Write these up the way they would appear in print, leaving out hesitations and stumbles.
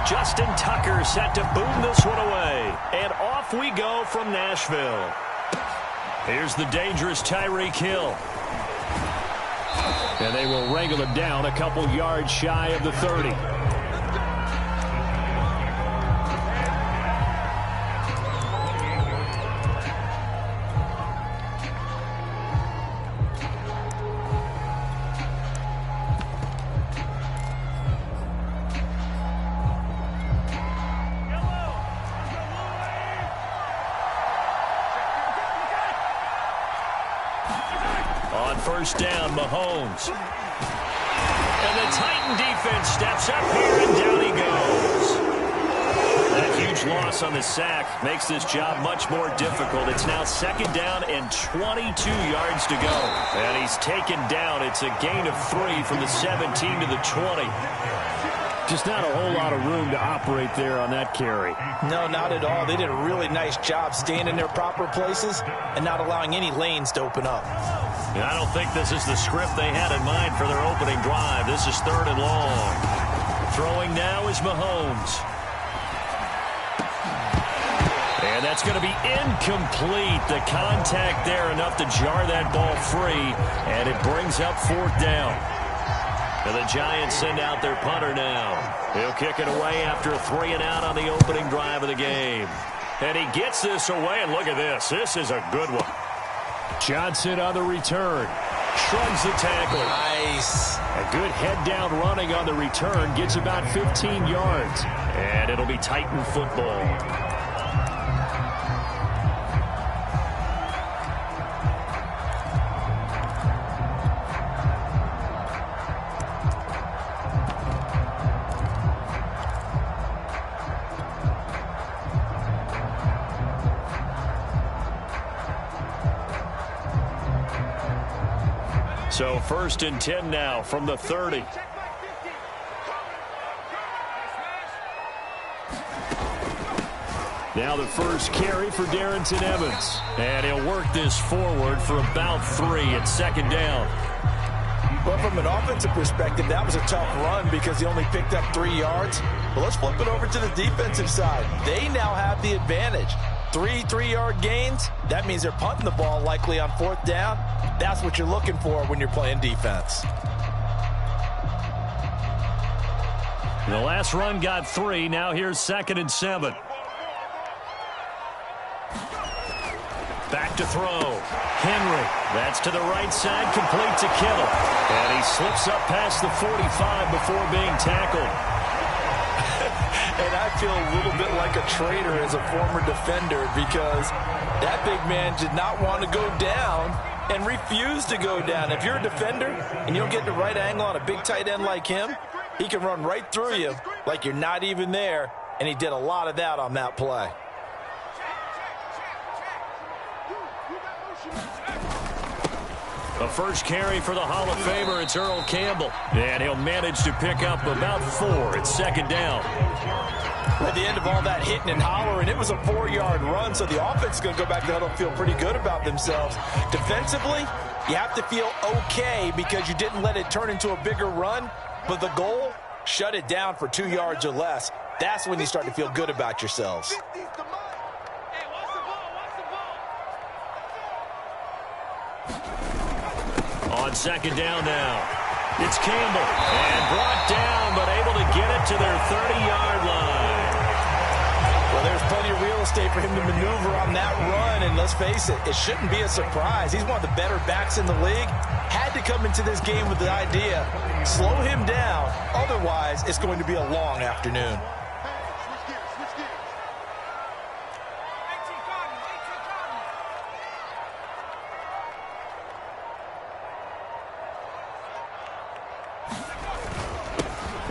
Justin Tucker set to boom this one away. And off we go from Nashville. Here's the dangerous Tyreek Hill. And they will wrangle him down a couple yards shy of the 30. First down, Mahomes. And the Titan defense steps up here, and down he goes. That huge loss on the sack makes this job much more difficult. It's now second down and 22 yards to go. And he's taken down. It's a gain of 3 from the 17 to the 20. Just not a whole lot of room to operate there on that carry. No, not at all. They did a really nice job staying in their proper places and not allowing any lanes to open up. I don't think this is the script they had in mind for their opening drive. This is 3rd and long. Throwing now is Mahomes. And that's going to be incomplete. The contact there enough to jar that ball free. And it brings up 4th down. And the Giants send out their punter now. He'll kick it away after a 3-and-out on the opening drive of the game. And he gets this away, and look at this. This is a good one. Johnson on the return. Shrugs the tackle. Nice. A good head-down running on the return. Gets about 15 yards. And it'll be Titan football. So 1st and 10 now from the 30. Now the first carry for Darrington Evans. And he'll work this forward for about 3 at 2nd down. But from an offensive perspective, that was a tough run because he only picked up 3 yards. But let's flip it over to the defensive side. They now have the advantage. 3 3-yard gains. That means they're punting the ball likely on 4th down. That's what you're looking for when you're playing defense. The last run got 3. Now here's 2nd and 7. Back to throw. Henry. That's to the right side. Complete to Kittle. And he slips up past the 45 before being tackled. And I feel a little bit like a traitor as a former defender because that big man did not want to go down and refused to go down. If you're a defender and you don't get the right angle on a big tight end like him, he can run right through you like you're not even there, and he did a lot of that on that play. The first carry for the Hall of Famer, it's Earl Campbell. And he'll manage to pick up about 4 at 2nd down. At the end of all that hitting and hollering, it was a 4-yard run, so the offense is going to go back to huddle and feel pretty good about themselves. Defensively, you have to feel okay because you didn't let it turn into a bigger run, but the goal, shut it down for 2 yards or less. That's when you start to feel good about yourselves. On 2nd down now, it's Campbell. And brought down, but able to get it to their 30-yard line. Well, there's plenty of real estate for him to maneuver on that run, and let's face it, it shouldn't be a surprise. He's one of the better backs in the league. Had to come into this game with the idea, slow him down, otherwise it's going to be a long afternoon.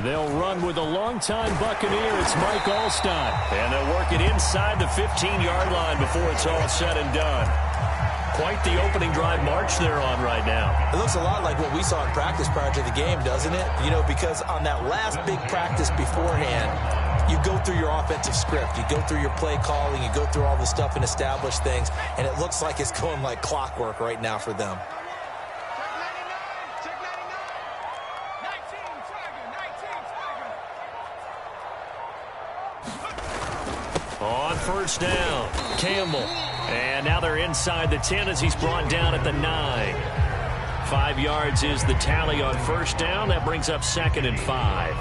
They'll run with a longtime Buccaneer. It's Mike Alstott. And they'll work it inside the 15-yard line before it's all said and done. Quite the opening drive march they're on right now. It looks a lot like what we saw in practice prior to the game, doesn't it? You know, because on that last big practice beforehand, you go through your offensive script. You go through your play calling. You go through all the stuff and establish things. And it looks like it's going like clockwork right now for them. On first down, Campbell. And now they're inside the 10 as he's brought down at the 9. 5 yards is the tally on first down. That brings up 2nd and 5.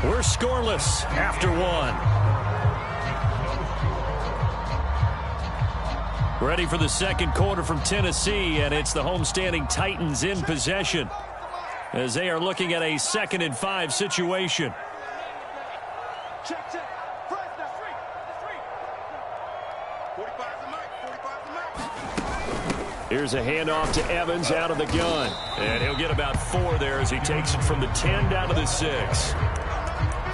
We're scoreless after 1. Ready for the second quarter from Tennessee, and it's the homestanding Titans in possession as they are looking at a 2nd and 5 situation. Here's a handoff to Evans out of the gun, and he'll get about 4 there as he takes it from the 10 down to the 6.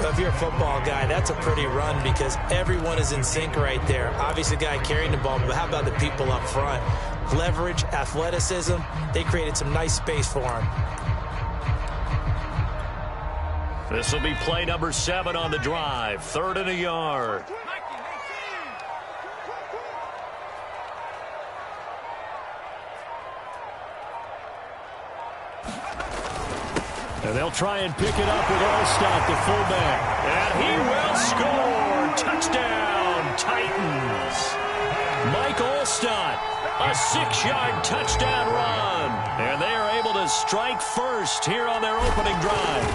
If you're a football guy, that's a pretty run because everyone is in sync right there. Obviously, the guy carrying the ball, but how about the people up front? Leverage, athleticism, they created some nice space for him. This will be play number 7 on the drive. 3rd and a yard. And they'll try and pick it up with Allstott, the fullback. And he will score. Touchdown, Titans. Mike Allstott, a 6-yard touchdown run. And they are able to strike first here on their opening drive.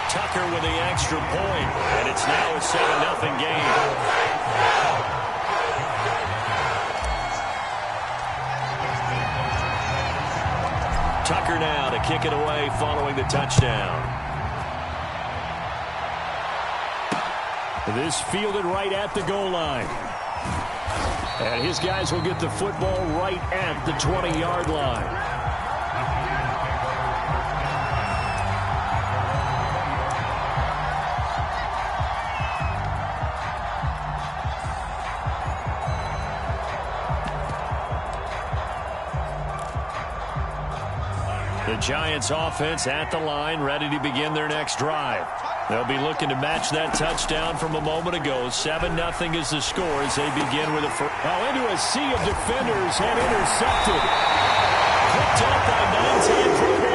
Tucker with the extra point. And it's now a 7-0 game. Tucker now to kick it away following the touchdown. This fielded right at the goal line. And his guys will get the football right at the 20-yard line. The Giants offense at the line, ready to begin their next drive. They'll be looking to match that touchdown from a moment ago. 7-0 is the score as they begin with a first. Oh, into a sea of defenders and intercepted. Picked up by 9-10 Pro Bowler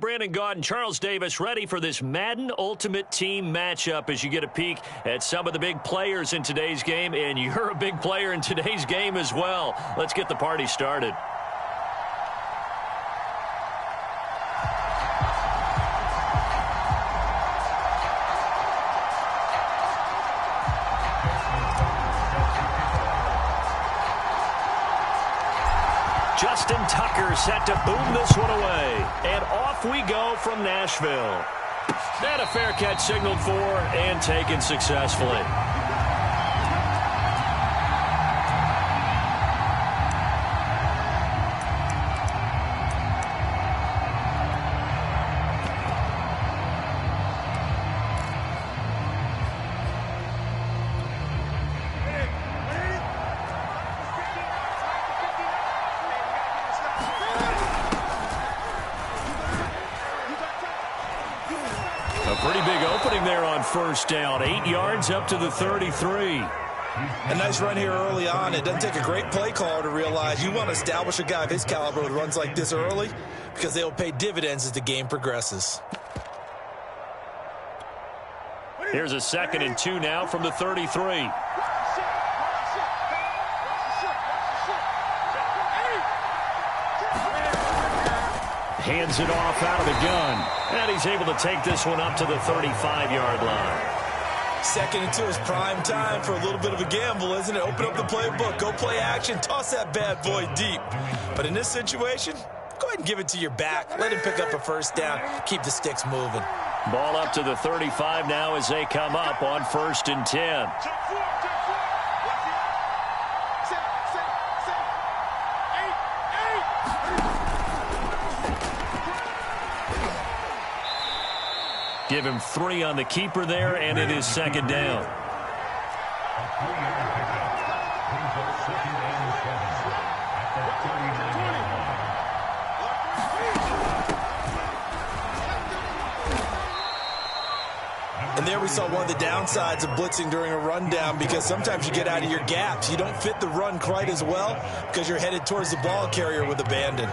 Brandon Gaud and Charles Davis ready for this Madden Ultimate Team matchup as you get a peek at some of the big players in today's game, and you're a big player in today's game as well. Let's get the party started. Justin Tucker set to boom this one away. And off we go from Nashville. And a fair catch signaled for and taken successfully. First down, 8 yards up to the 33. A nice run here early on. It doesn't take a great play caller to realize you want to establish a guy of his caliber with runs like this early because they'll pay dividends as the game progresses. Here's a 2nd and 2 now from the 33. Hands it off out of the gun. And he's able to take this one up to the 35-yard line. 2nd and 2 is prime time for a little bit of a gamble, isn't it? Open up the playbook, go play action, toss that bad boy deep. But in this situation, go ahead and give it to your back. Let him pick up a first down. Keep the sticks moving. Ball up to the 35 now as they come up on 1st and 10. Give him 3 on the keeper there, and it is 2nd down. And there we saw one of the downsides of blitzing during a rundown because sometimes you get out of your gaps. You don't fit the run quite as well because you're headed towards the ball carrier with abandon.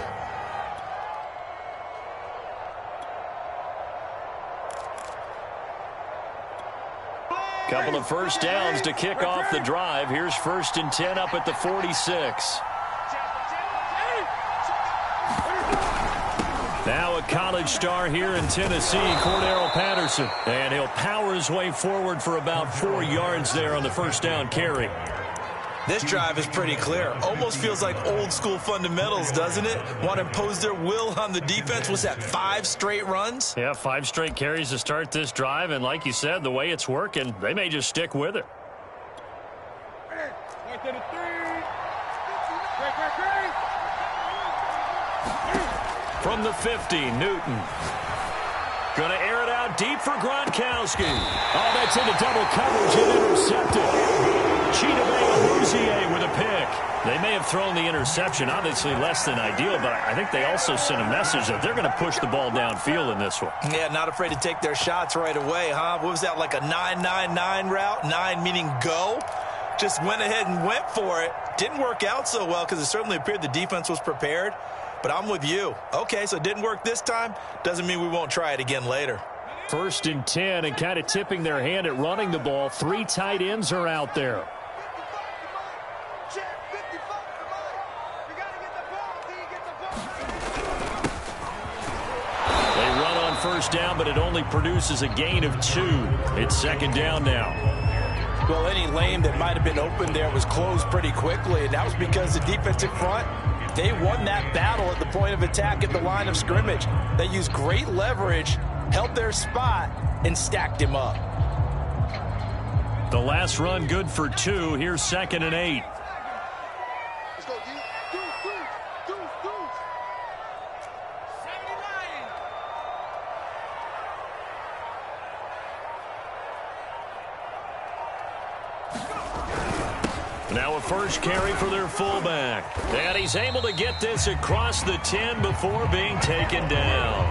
Couple of first downs to kick off the drive. Here's 1st and 10 up at the 46. Now a college star here in Tennessee, Cordero Patterson. And he'll power his way forward for about 4 yards there on the first down carry. This drive is pretty clear. Almost feels like old school fundamentals, doesn't it? Want to impose their will on the defense. Was that 5 straight runs? Yeah, 5 straight carries to start this drive. And like you said, the way it's working, they may just stick with it. From the 50, Newton. Going to air it out deep for Gronkowski. Oh, that's into double coverage and intercepted. Chidobe with a pick. They may have thrown the interception, obviously less than ideal, but I think they also sent a message that they're going to push the ball downfield in this one. Yeah, not afraid to take their shots right away, huh? What was that, like a 9-9-9 route? 9 meaning go? Just went ahead and went for it. Didn't work out so well because it certainly appeared the defense was prepared. But I'm with you. Okay, so it didn't work this time. Doesn't mean we won't try it again later. 1st and 10 and kind of tipping their hand at running the ball. 3 tight ends are out there. They run on first down, but it only produces a gain of 2. It's 2nd down now. Well, any lane that might have been open there was closed pretty quickly, and that was because the defensive front, they won that battle at the point of attack at the line of scrimmage. They used great leverage, held their spot, and stacked him up. The last run good for 2. Here's 2nd and 8. Now a first carry for their fullback. And he's able to get this across the 10 before being taken down.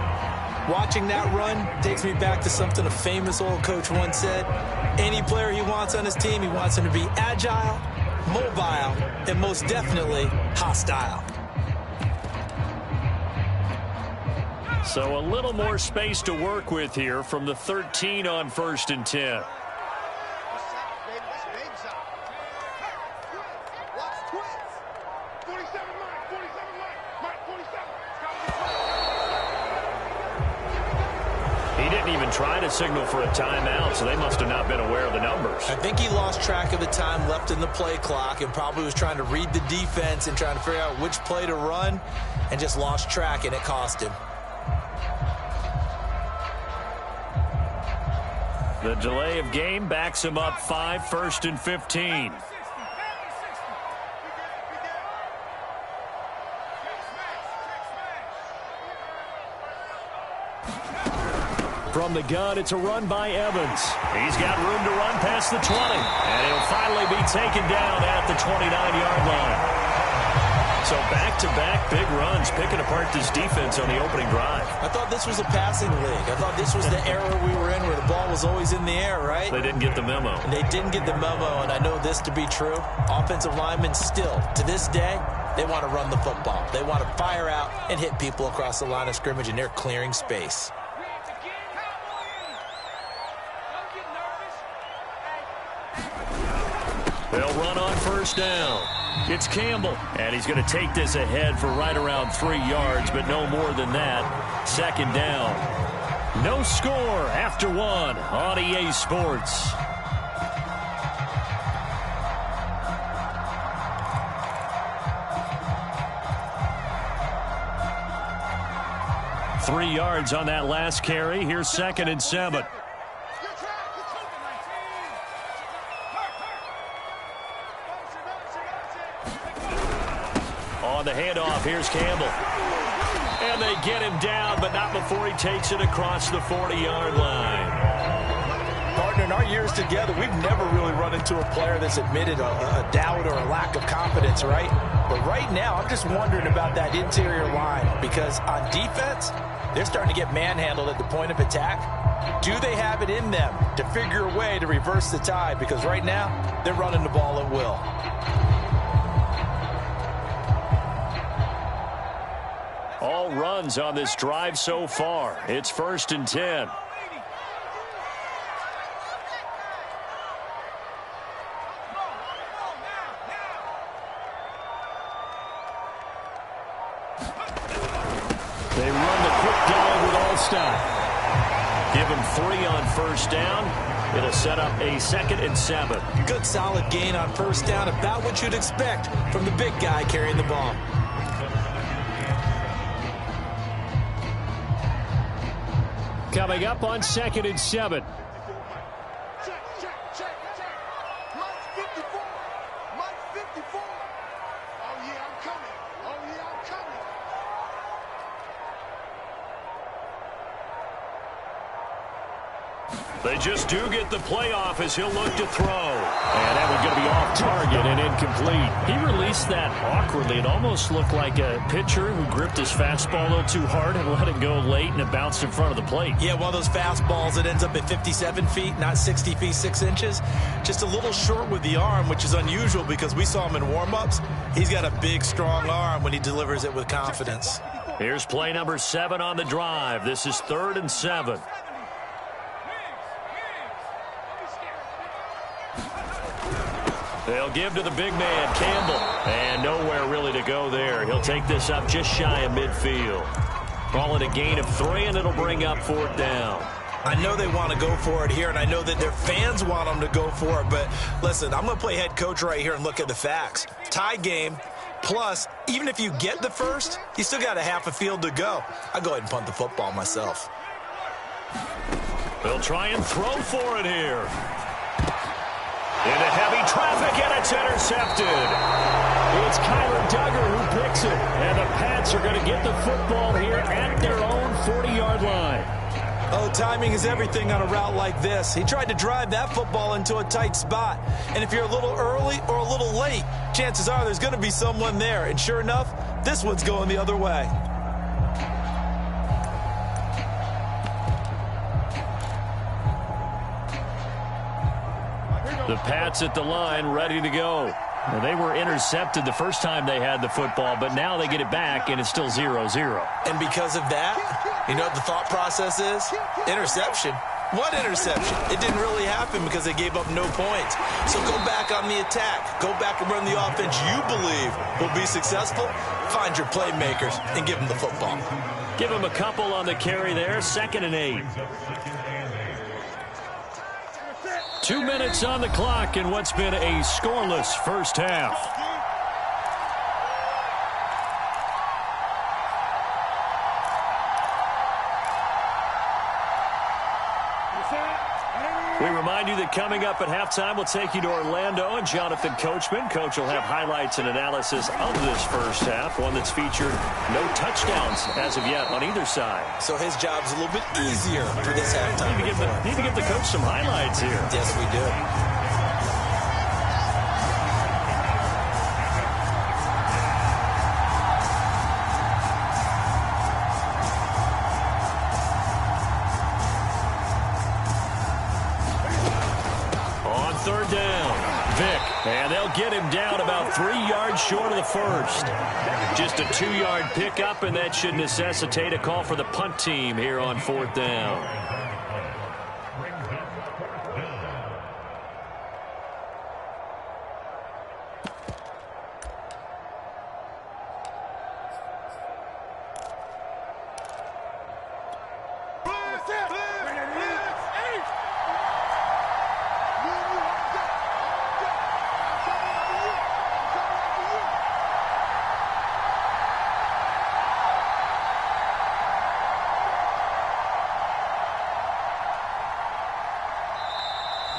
Watching that run takes me back to something a famous old coach once said. Any player he wants on his team, he wants him to be agile, mobile, and most definitely hostile. So a little more space to work with here from the 13 on 1st and 10. He didn't even try to signal for a timeout, so they must have not been aware of the numbers. I think he lost track of the time left in the play clock and probably was trying to read the defense and trying to figure out which play to run and just lost track, and it cost him. The delay of game backs him up 5, 1st and 15. From the gun, it's a run by Evans. He's got room to run past the 20. And he'll finally be taken down at the 29-yard line. So back-to-back big runs, picking apart this defense on the opening drive. I thought this was a passing league. I thought this was the era we were in where the ball was always in the air, right? They didn't get the memo. And they didn't get the memo, and I know this to be true. Offensive linemen still, to this day, they want to run the football. They want to fire out and hit people across the line of scrimmage, and they're clearing space. They'll run on 1st down. It's Campbell, and he's going to take this ahead for right around 3 yards, but no more than that. 2nd down. No score after 1 on EA Sports. Three yards on that last carry. Here's 2nd and 7. On the handoff, here's Campbell. And they get him down, but not before he takes it across the 40-yard line. Partner, in our years together, we've never really run into a player that's admitted a doubt or a lack of confidence, right? But right now, I'm just wondering about that interior line, because on defense, they're starting to get manhandled at the point of attack. Do they have it in them to figure a way to reverse the tide? Because right now, they're running the ball at will. All runs on this drive so far. It's 1st and 10. They run the quick dive with Allstott. Give him 3 on 1st down. It'll set up a 2nd and 7. Good solid gain on 1st down, about what you'd expect from the big guy carrying the ball. Coming up on 2nd and 7. They just do get the playoff as he'll look to throw. And that one's going to be off target and incomplete. He released that awkwardly. It almost looked like a pitcher who gripped his fastball a little too hard and let it go late, and it bounced in front of the plate. Yeah, one of those fastballs that ends up at 57 feet, not 60 feet, 6 inches. Just a little short with the arm, which is unusual because we saw him in warm-ups. He's got a big, strong arm when he delivers it with confidence. Here's play number 7 on the drive. This is 3rd and 7. They'll give to the big man, Campbell. And nowhere really to go there. He'll take this up just shy of midfield. Call it a gain of 3, and it'll bring up 4th down. I know they want to go for it here, and I know that their fans want them to go for it. But listen, I'm going to play head coach right here and look at the facts. Tie game, plus, even if you get the first, you still got a half a field to go. I'll go ahead and punt the football myself. They'll try and throw for it here. Into heavy traffic, and it's intercepted. It's Kyler Duggar who picks it. And the Pats are going to get the football here at their own 40-yard line. Oh, timing is everything on a route like this. He tried to drive that football into a tight spot. And if you're a little early or a little late, chances are there's going to be someone there. And sure enough, this one's going the other way. The Pats at the line, ready to go. Now, they were intercepted the first time they had the football, but now they get it back, and it's still 0-0. And because of that, You know what the thought process is? Interception. What interception? It didn't really happen because they gave up no points. So go back on the attack. Go back and run the offense you believe will be successful. Find your playmakers and give them the football. Give him a couple on the carry there. 2nd and 8. 2 minutes on the clock in what's been a scoreless first half. We remind you that coming up at halftime, we'll take you to Orlando and Jonathan Coachman. Coach will have highlights and analysis of this first half, one that's featured no touchdowns as of yet on either side. So his job's a little bit easier for this halftime. Need to give the coach some highlights here. Yes, we do. And they'll get him down about 3 yards short of the first. Just a 2-yard pickup, and that should necessitate a call for the punt team here on 4th down.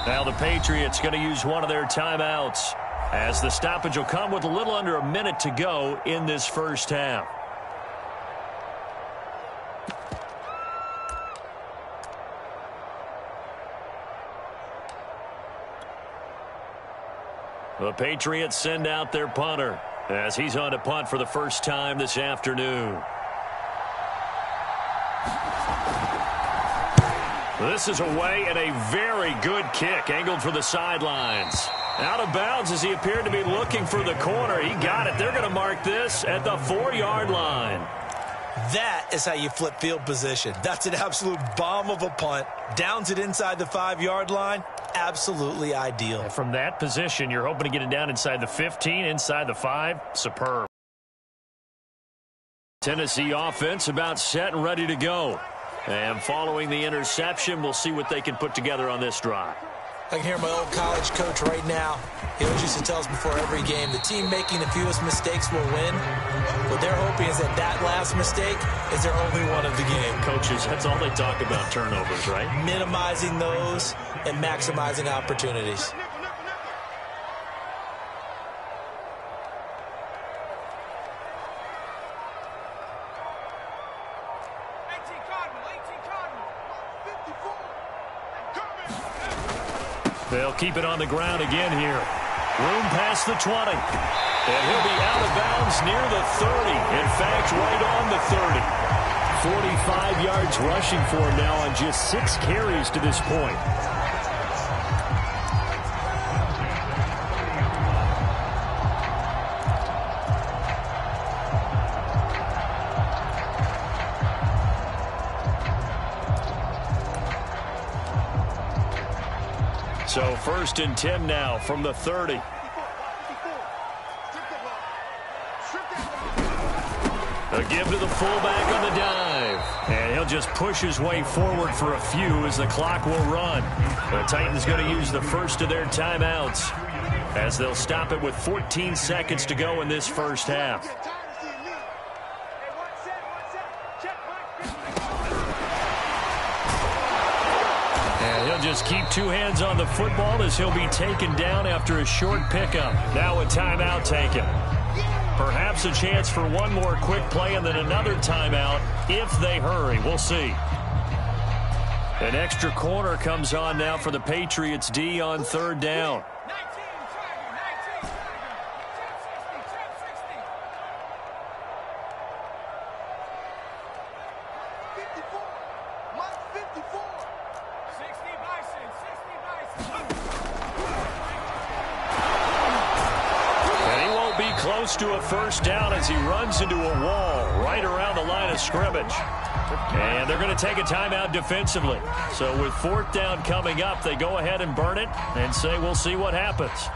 Now the Patriots going to use one of their timeouts as the stoppage will come with a little under a minute to go in this first half. The Patriots send out their punter as he's on to punt for the first time this afternoon. This is away and a very good kick angled for the sidelines. Out of bounds as he appeared to be looking for the corner. He got it. They're going to mark this at the 4-yard line. That is how you flip field position. That's an absolute bomb of a punt. Downs it inside the 5-yard line. Absolutely ideal. And from that position, you're hoping to get it down inside the 15, inside the 5. Superb. Tennessee offense about set and ready to go. And following the interception, we'll see what they can put together on this drive. I can hear my old college coach right now. He always used to tell us before every game, the team making the fewest mistakes will win. What they're hoping is that last mistake is their only one of the game. Coaches, that's all they talk about, turnovers, right? Minimizing those and maximizing opportunities. They'll keep it on the ground again here. Room past the 20. And he'll be out of bounds near the 30. In fact, right on the 30. 45 yards rushing for him now on just 6 carries to this point. So 1st and 10 now from the 30. A give to the fullback on the dive. And he'll just push his way forward for a few as the clock will run. The Titans going to use the first of their timeouts as they'll stop it with 14 seconds to go in this first half. Just keep 2 hands on the football as he'll be taken down after a short pickup. Now a timeout taken. Perhaps a chance for one more quick play and then another timeout if they hurry. We'll see. An extra corner comes on now for the Patriots D on 3rd down. To a first down as he runs into a wall right around the line of scrimmage. And they're going to take a timeout defensively. So with 4th down coming up, they go ahead and burn it and say we'll see what happens.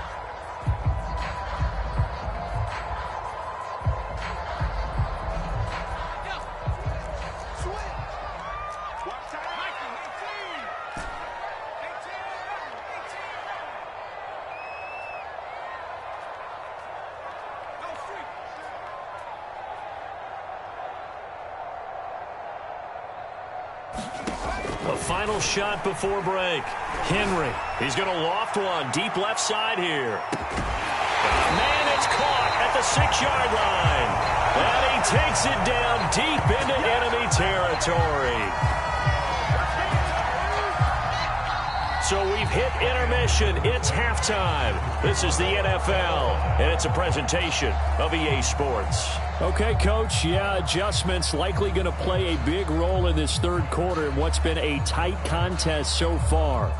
A final shot before break. Henry, he's going to loft one deep left side here. Man, it's caught at the 6-yard line. And he takes it down deep into enemy territory. So we've hit intermission. It's halftime. This is the NFL, and it's a presentation of EA Sports. Okay, Coach, yeah, adjustments likely going to play a big role in this third quarter in what's been a tight contest so far.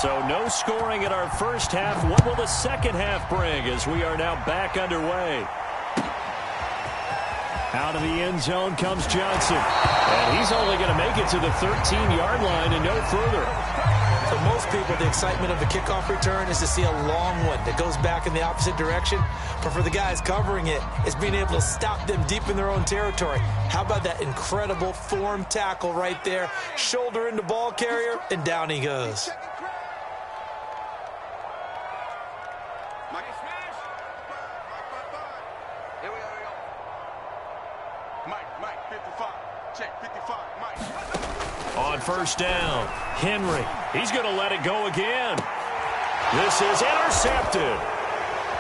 So no scoring in our first half. What will the second half bring as we are now back underway? Out of the end zone comes Johnson. And he's only going to make it to the 13-yard line and no further. For most people, the excitement of the kickoff return is to see a long one that goes back in the opposite direction. But for the guys covering it, it's being able to stop them deep in their own territory. How about that incredible form tackle right there? Shoulder into ball carrier, and down he goes. On first down, Henry. He's going to let it go again. This is intercepted.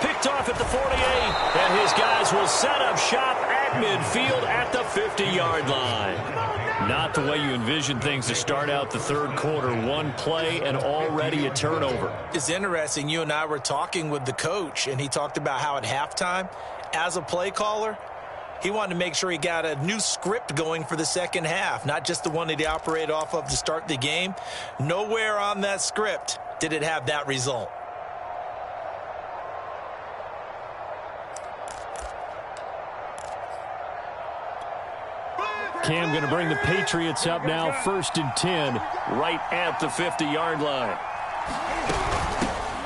Picked off at the 48, and his guys will set up shop at midfield at the 50-yard line. Not the way you envision things to start out the third quarter. One play and already a turnover. It's interesting. You and I were talking with the coach, and he talked about how at halftime, as a play caller, he wanted to make sure he got a new script going for the second half, not just the one that he operated off of to start the game. Nowhere on that script did it have that result. Cam going to bring the Patriots up now, 1st and 10, right at the 50-yard line.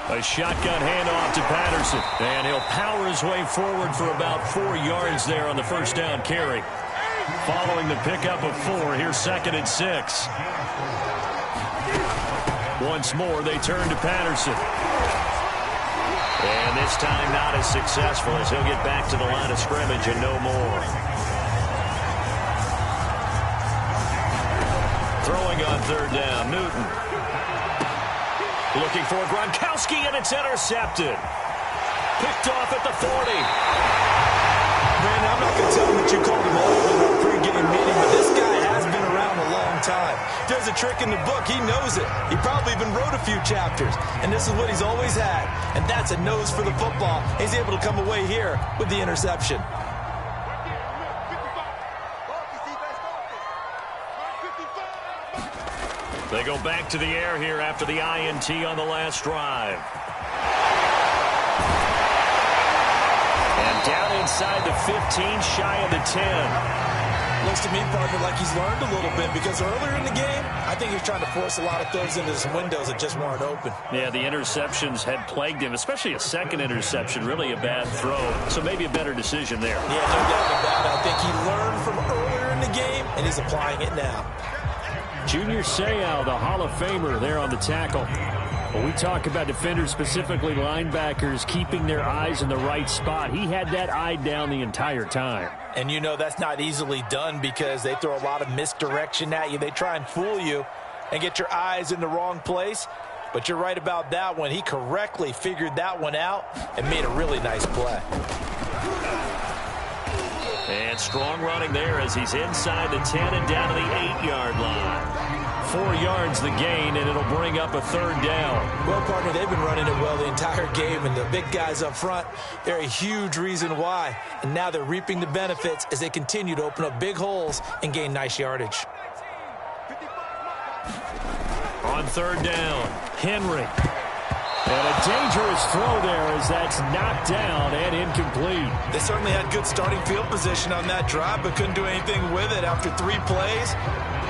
A shotgun handoff to Patterson, and he'll power his way forward for about 4 yards there on the first down carry. Following the pickup of 4, here's 2nd and 6. Once more, they turn to Patterson. And this time not as successful as he'll get back to the line of scrimmage and no more. Throwing on 3rd down, Newton. Looking for Gronkowski, and it's intercepted. Picked off at the 40. Man, I'm not going to tell him that you called him old in our pre-game meeting, but this guy has been around a long time. If there's a trick in the book, he knows it. He probably even wrote a few chapters, and this is what he's always had, and that's a nose for the football. He's able to come away here with the interception. They go back to the air here after the INT on the last drive. And down inside the 15, shy of the 10. Looks to me, partner, like he's learned a little bit because earlier in the game, I think he's trying to force a lot of throws into some windows that just weren't open. Yeah, the interceptions had plagued him, especially a second interception, really a bad throw. So maybe a better decision there. Yeah, no doubt about it. I think he learned from earlier in the game, and he's applying it now. Junior Seau, the Hall of Famer, there on the tackle. When we talk about defenders, specifically linebackers, keeping their eyes in the right spot, he had that eye down the entire time. And you know that's not easily done because they throw a lot of misdirection at you. They try and fool you and get your eyes in the wrong place. But you're right about that one. He correctly figured that one out and made a really nice play. And strong running there as he's inside the 10 and down to the 8-yard line. 4 yards the gain, and it'll bring up a 3rd down. Well, partner, they've been running it well the entire game, and the big guys up front, they're a huge reason why. And now they're reaping the benefits as they continue to open up big holes and gain nice yardage. on third down. Henry. And a dangerous throw there as that's knocked down and incomplete. They certainly had good starting field position on that drive, but couldn't do anything with it after 3 plays.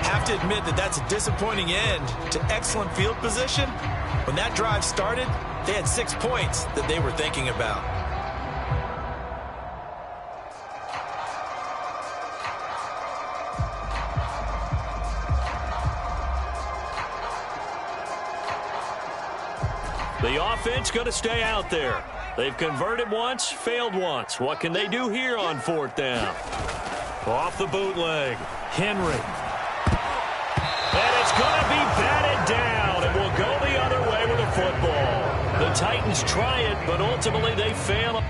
Have to admit that that's a disappointing end to excellent field position. When that drive started, they had 6 points that they were thinking about. The offense going to stay out there. They've converted once, failed once. What can they do here on fourth down? Off the bootleg. Henry. And it's going to be batted down. It will go the other way with the football. The Titans try it, but ultimately they fail.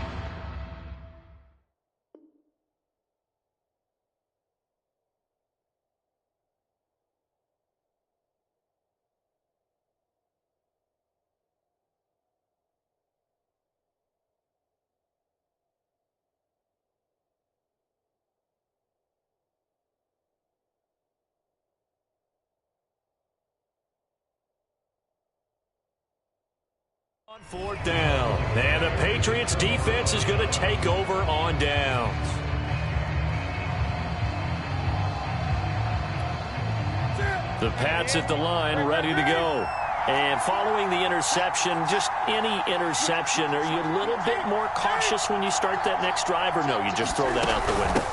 On fourth down, and the Patriots defense is going to take over on downs. The Pats at the line, ready to go. And following the interception, just any interception, are you a little bit more cautious when you start that next drive, or no, you just throw that out the window?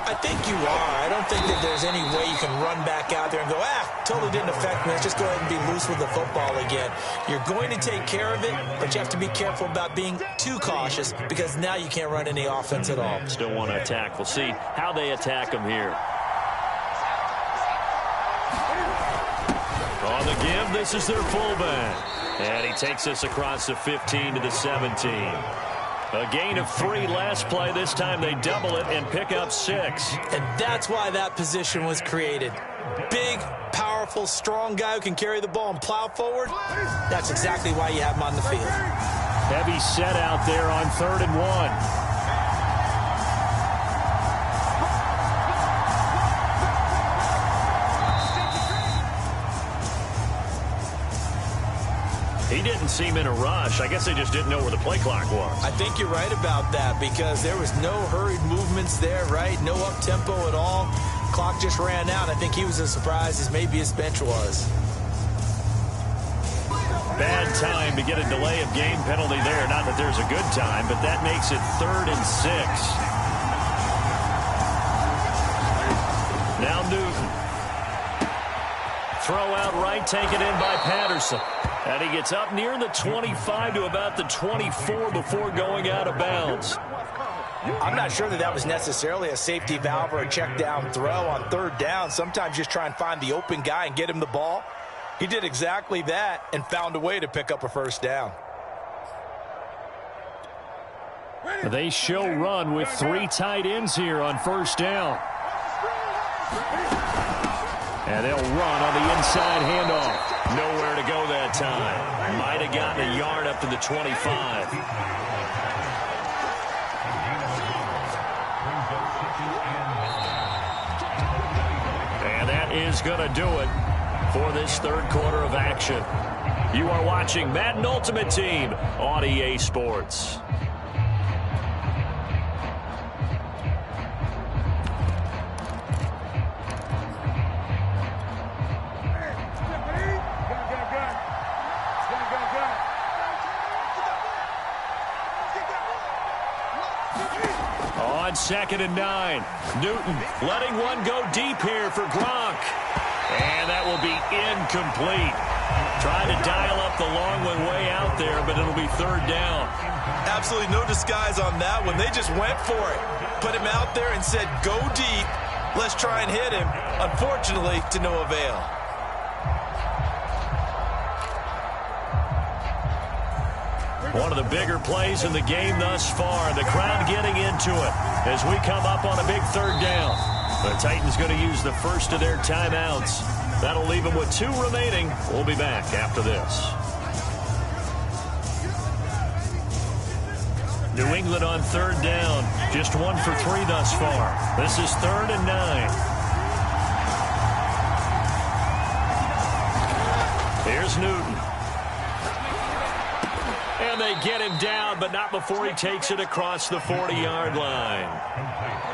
I think you are. I don't think that there's any way you can run back out there and go, totally didn't affect me. Let's just go ahead and be loose with the football again. You're going to take care of it, but you have to be careful about being too cautious because now you can't run any offense at all. Still want to attack. We'll see how they attack them here. On the give, this is their fullback. And he takes us across the 15 to the 17. A gain of 3 last play. This time they double it and pick up 6. And that's why that position was created. Big, powerful, strong guy who can carry the ball and plow forward. That's exactly why you have him on the field. Heavy set out there on 3rd and 1. He didn't seem in a rush. I guess they just didn't know where the play clock was. I think you're right about that because there was no hurried movements there, right? No up-tempo at all. Clock just ran out. I think he was as surprised as maybe his bench was. Bad time to get a delay of game penalty there. Not that there's a good time, but that makes it 3rd and 6. Now Newton. Throw out right, taken in by Patterson. And he gets up near the 25 to about the 24 before going out of bounds. I'm not sure that that was necessarily a safety valve or a check down throw on 3rd down. Sometimes just try and find the open guy and get him the ball. He did exactly that and found a way to pick up a 1st down. They show run with 3 tight ends here on 1st down. And they'll run on the inside handoff. Nowhere to go that time. Might have gotten a yard up to the 25. And that is going to do it for this 3rd quarter of action. You are watching Madden Ultimate Team on EA Sports. On 2nd and 9. Newton letting one go deep here for Gronk. And that will be incomplete. Trying to dial up the long one way out there, but it'll be 3rd down. Absolutely no disguise on that one. They just went for it. Put him out there and said, go deep. Let's try and hit him. Unfortunately, to no avail. One of the bigger plays in the game thus far. The crowd getting into it as we come up on a big 3rd down. The Titans going to use the first of their timeouts. That'll leave them with 2 remaining. We'll be back after this. New England on 3rd down. Just 1 for 3 thus far. This is 3rd and 9. Here get him down, but not before he takes it across the 40-yard line.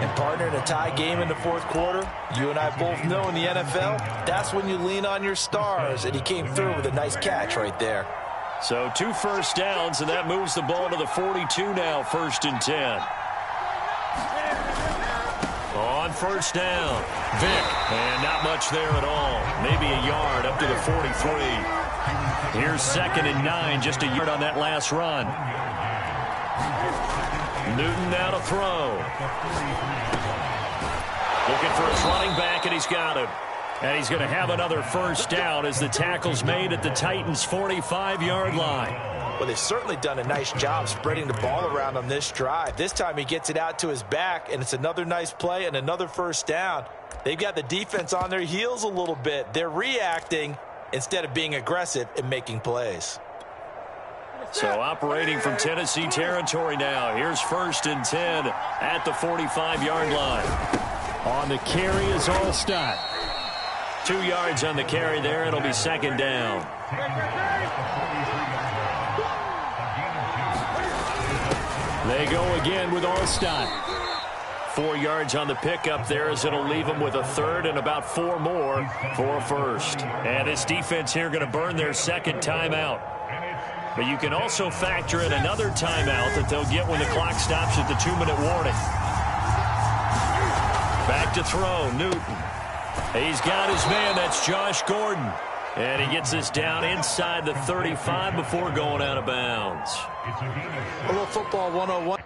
And partner, in a tie game in the fourth quarter, you and I both know in the NFL, that's when you lean on your stars, and he came through with a nice catch right there. So 2 first downs, and that moves the ball to the 42 now, 1st and 10. On first down, Vick, and not much there at all. Maybe a yard up to the 43. Here's 2nd and 9, just a yard on that last run. Newton now to throw. Looking for his running back, and he's got him. And he's going to have another first down as the tackle's made at the Titans' 45-yard line. Well, they've certainly done a nice job spreading the ball around on this drive. This time he gets it out to his back, and it's another nice play and another first down. They've got the defense on their heels a little bit. They're reacting instead of being aggressive and making plays. So operating from Tennessee territory now. Here's 1st and 10 at the 45-yard line. On the carry is Allstott. 2 yards on the carry there. It'll be 2nd down. They go again with Allstott. 4 yards on the pickup there, as it'll leave them with a 3rd and about 4 more for a first. And this defense here going to burn their 2nd timeout. But you can also factor in another timeout that they'll get when the clock stops at the 2-minute warning. Back to throw, Newton. He's got his man, that's Josh Gordon. And he gets this down inside the 35 before going out of bounds. A little football 101.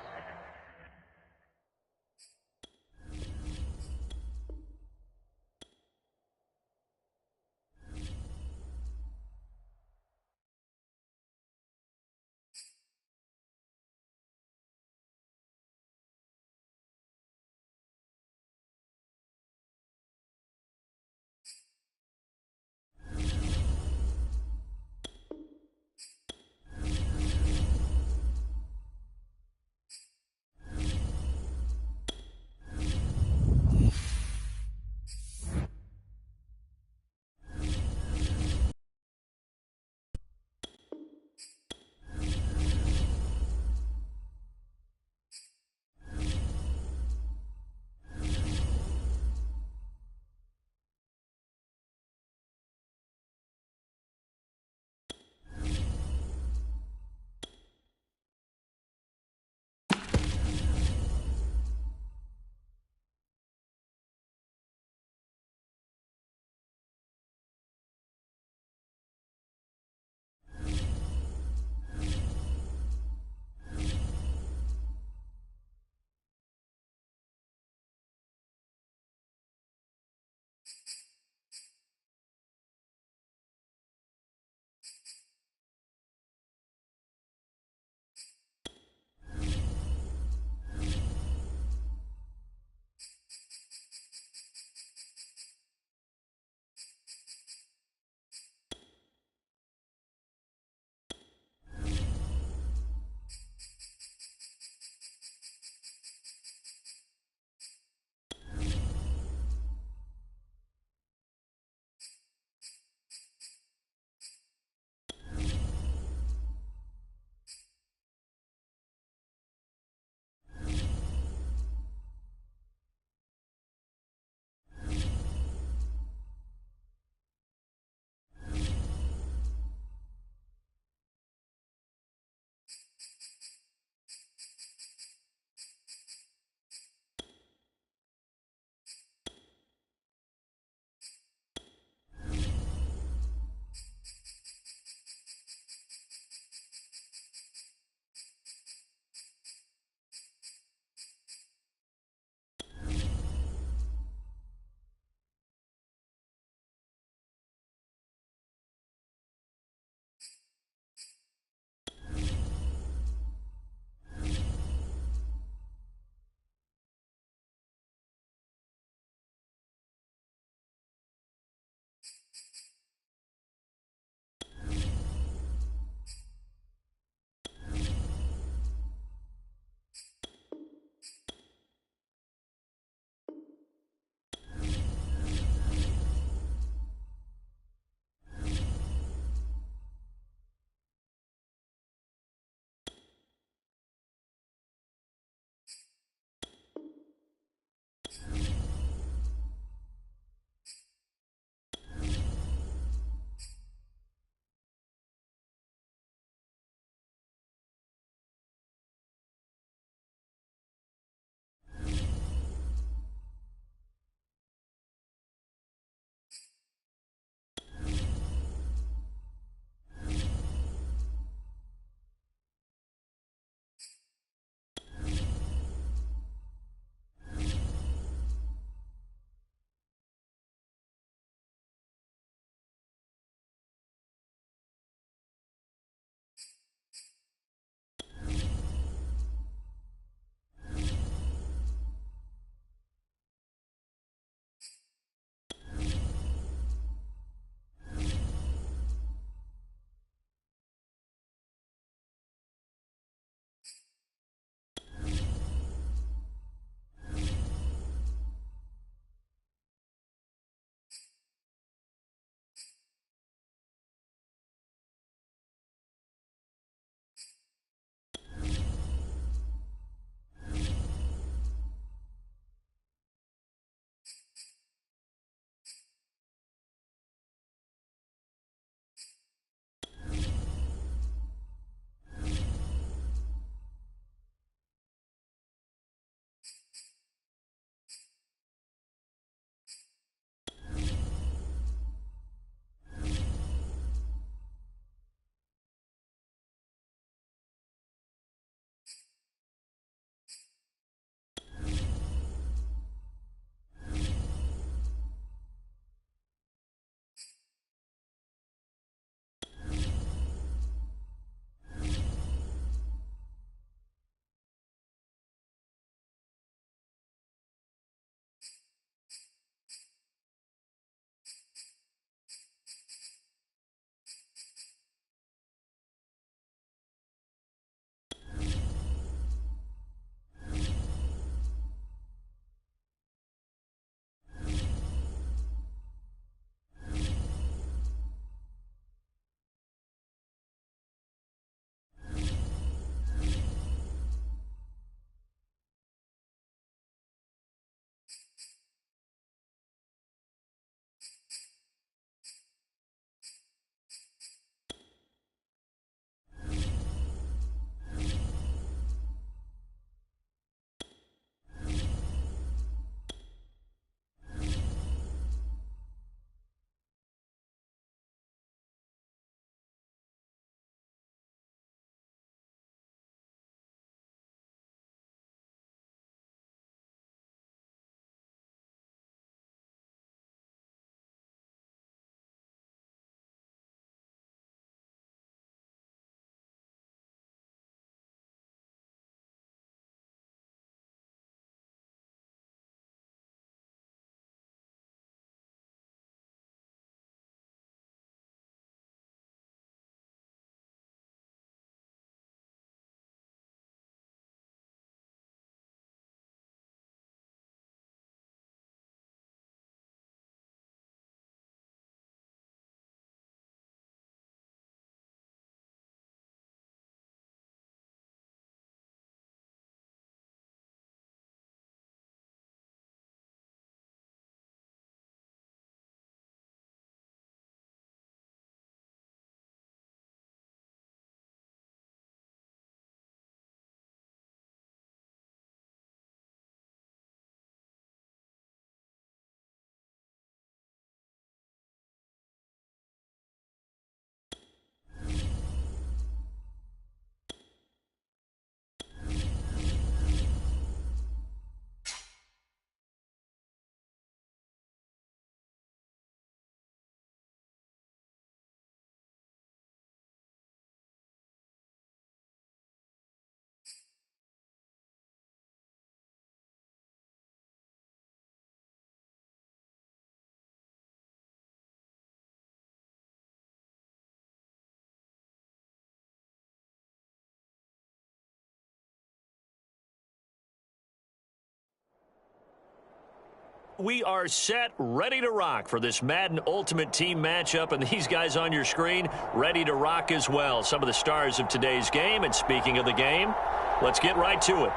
we are set, ready to rock for this Madden Ultimate Team matchup, and these guys on your screen ready to rock as well. Some of the stars of today's game, and speaking of the game, let's get right to it.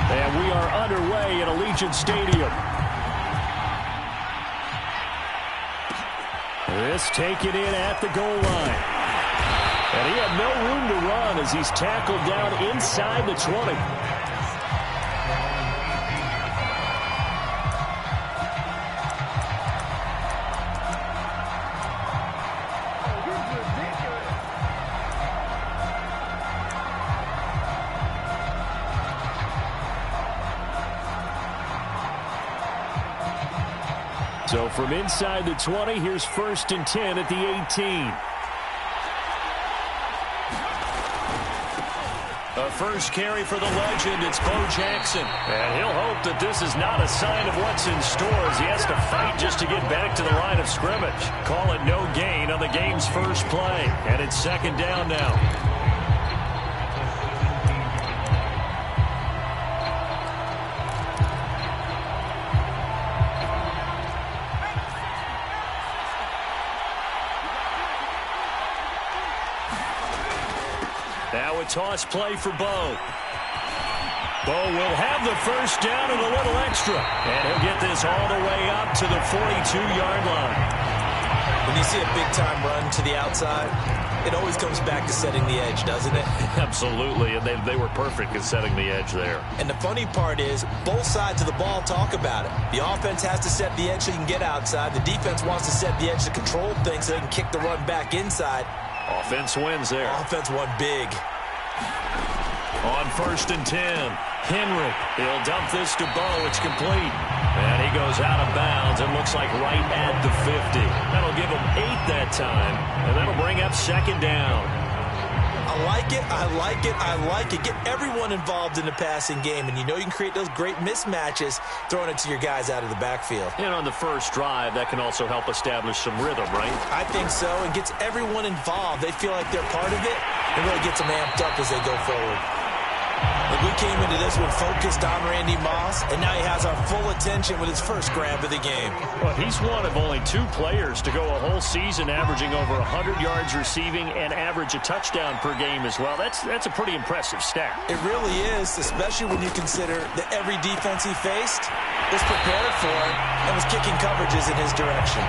And we are underway at Allegiant Stadium. This taken in at the goal line. And he had no room to run as he's tackled down inside the 20. So from inside the 20, here's 1st and 10 at the 18. A first carry for the legend, it's Bo Jackson. And he'll hope that this is not a sign of what's in store as he has to fight just to get back to the line of scrimmage. Call it no gain on the game's first play. And it's 2nd down now. Now a toss play for Bo. Bo will have the first down and a little extra. And he'll get this all the way up to the 42-yard line. When you see a big-time run to the outside, it always comes back to setting the edge, doesn't it? Absolutely, and they were perfect at setting the edge there. And the funny part is, both sides of the ball talk about it. The offense has to set the edge so you can get outside. The defense wants to set the edge to control things so they can kick the run back inside. Offense wins there. Offense won big. On 1st and 10, Henry. He'll dump this to Bo. It's complete. And he goes out of bounds and looks like right at the 50. That'll give him 8 that time, and that'll bring up 2nd down. I like it, I like it, I like it. Get everyone involved in the passing game, and you know you can create those great mismatches throwing it to your guys out of the backfield. And on the first drive, that can also help establish some rhythm, right? I think so, and gets everyone involved. They feel like they're part of it, and really gets them amped up as they go forward. Look, we came into this one focused on Randy Moss, and now he has our full attention with his first grab of the game. Well, he's one of only 2 players to go a whole season averaging over 100 yards receiving and average a touchdown per game as well. That's a pretty impressive stat. It really is, especially when you consider that every defense he faced was prepared for it and was kicking coverages in his direction.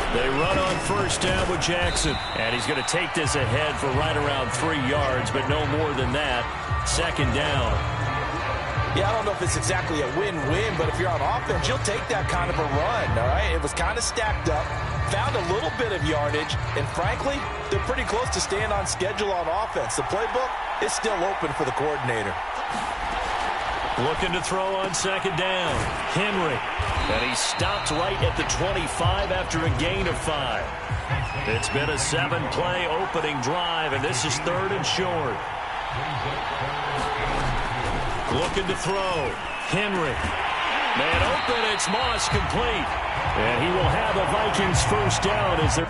They run on 1st down with Jackson. And he's going to take this ahead for right around 3 yards, but no more than that. 2nd down. Yeah, I don't know if it's exactly a win-win, but if you're on offense, you'll take that kind of a run, all right? It was kind of stacked up, found a little bit of yardage, and frankly, they're pretty close to staying on schedule on offense. The playbook is still open for the coordinator. Looking to throw on 2nd down. Henry. And he stopped right at the 25 after a gain of 5. It's been a 7-play opening drive, and this is 3rd and short. Looking to throw. Henry. Man open, it's Moss complete. And he will have a Vikings first down as they're...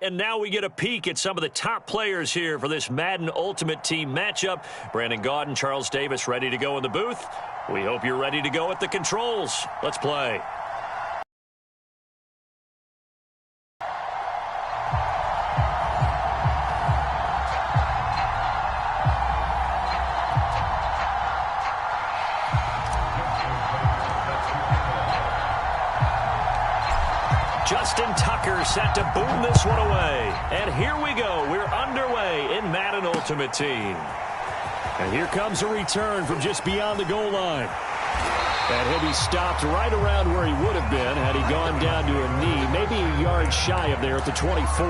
And now we get a peek at some of the top players here for this Madden Ultimate Team matchup. Brandon Gaudin, Charles Davis ready to go in the booth. We hope you're ready to go at the controls. Let's play. Justin Tucker set to boom this one away. And here we go. We're underway in Madden Ultimate Team. And here comes a return from just beyond the goal line. And he'll be stopped right around where he would have been had he gone down to a knee, maybe a yard shy of there at the 24.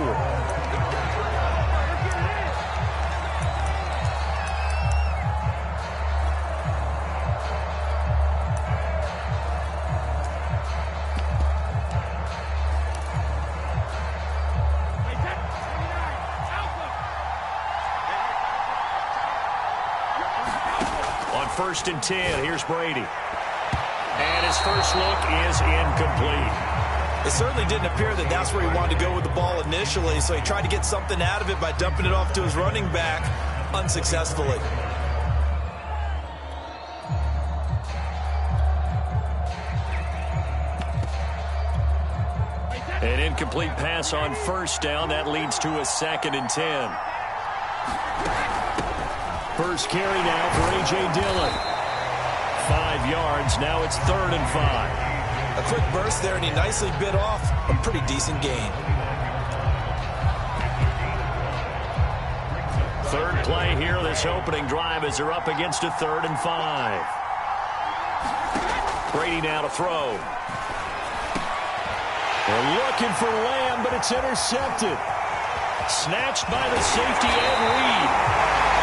First and 10. Here's Brady. And his first look is incomplete. It certainly didn't appear that that's where he wanted to go with the ball initially, so he tried to get something out of it by dumping it off to his running back unsuccessfully. An incomplete pass on first down. That leads to a 2nd and 10. First carry now for A.J. Dillon. 5 yards. Now it's 3rd and 5. A quick burst there, and he nicely bit off a pretty decent gain. Third play here, this opening drive as they're up against a 3rd and 5. Brady now to throw. They're looking for Lamb, but it's intercepted. Snatched by the safety Ed Reed.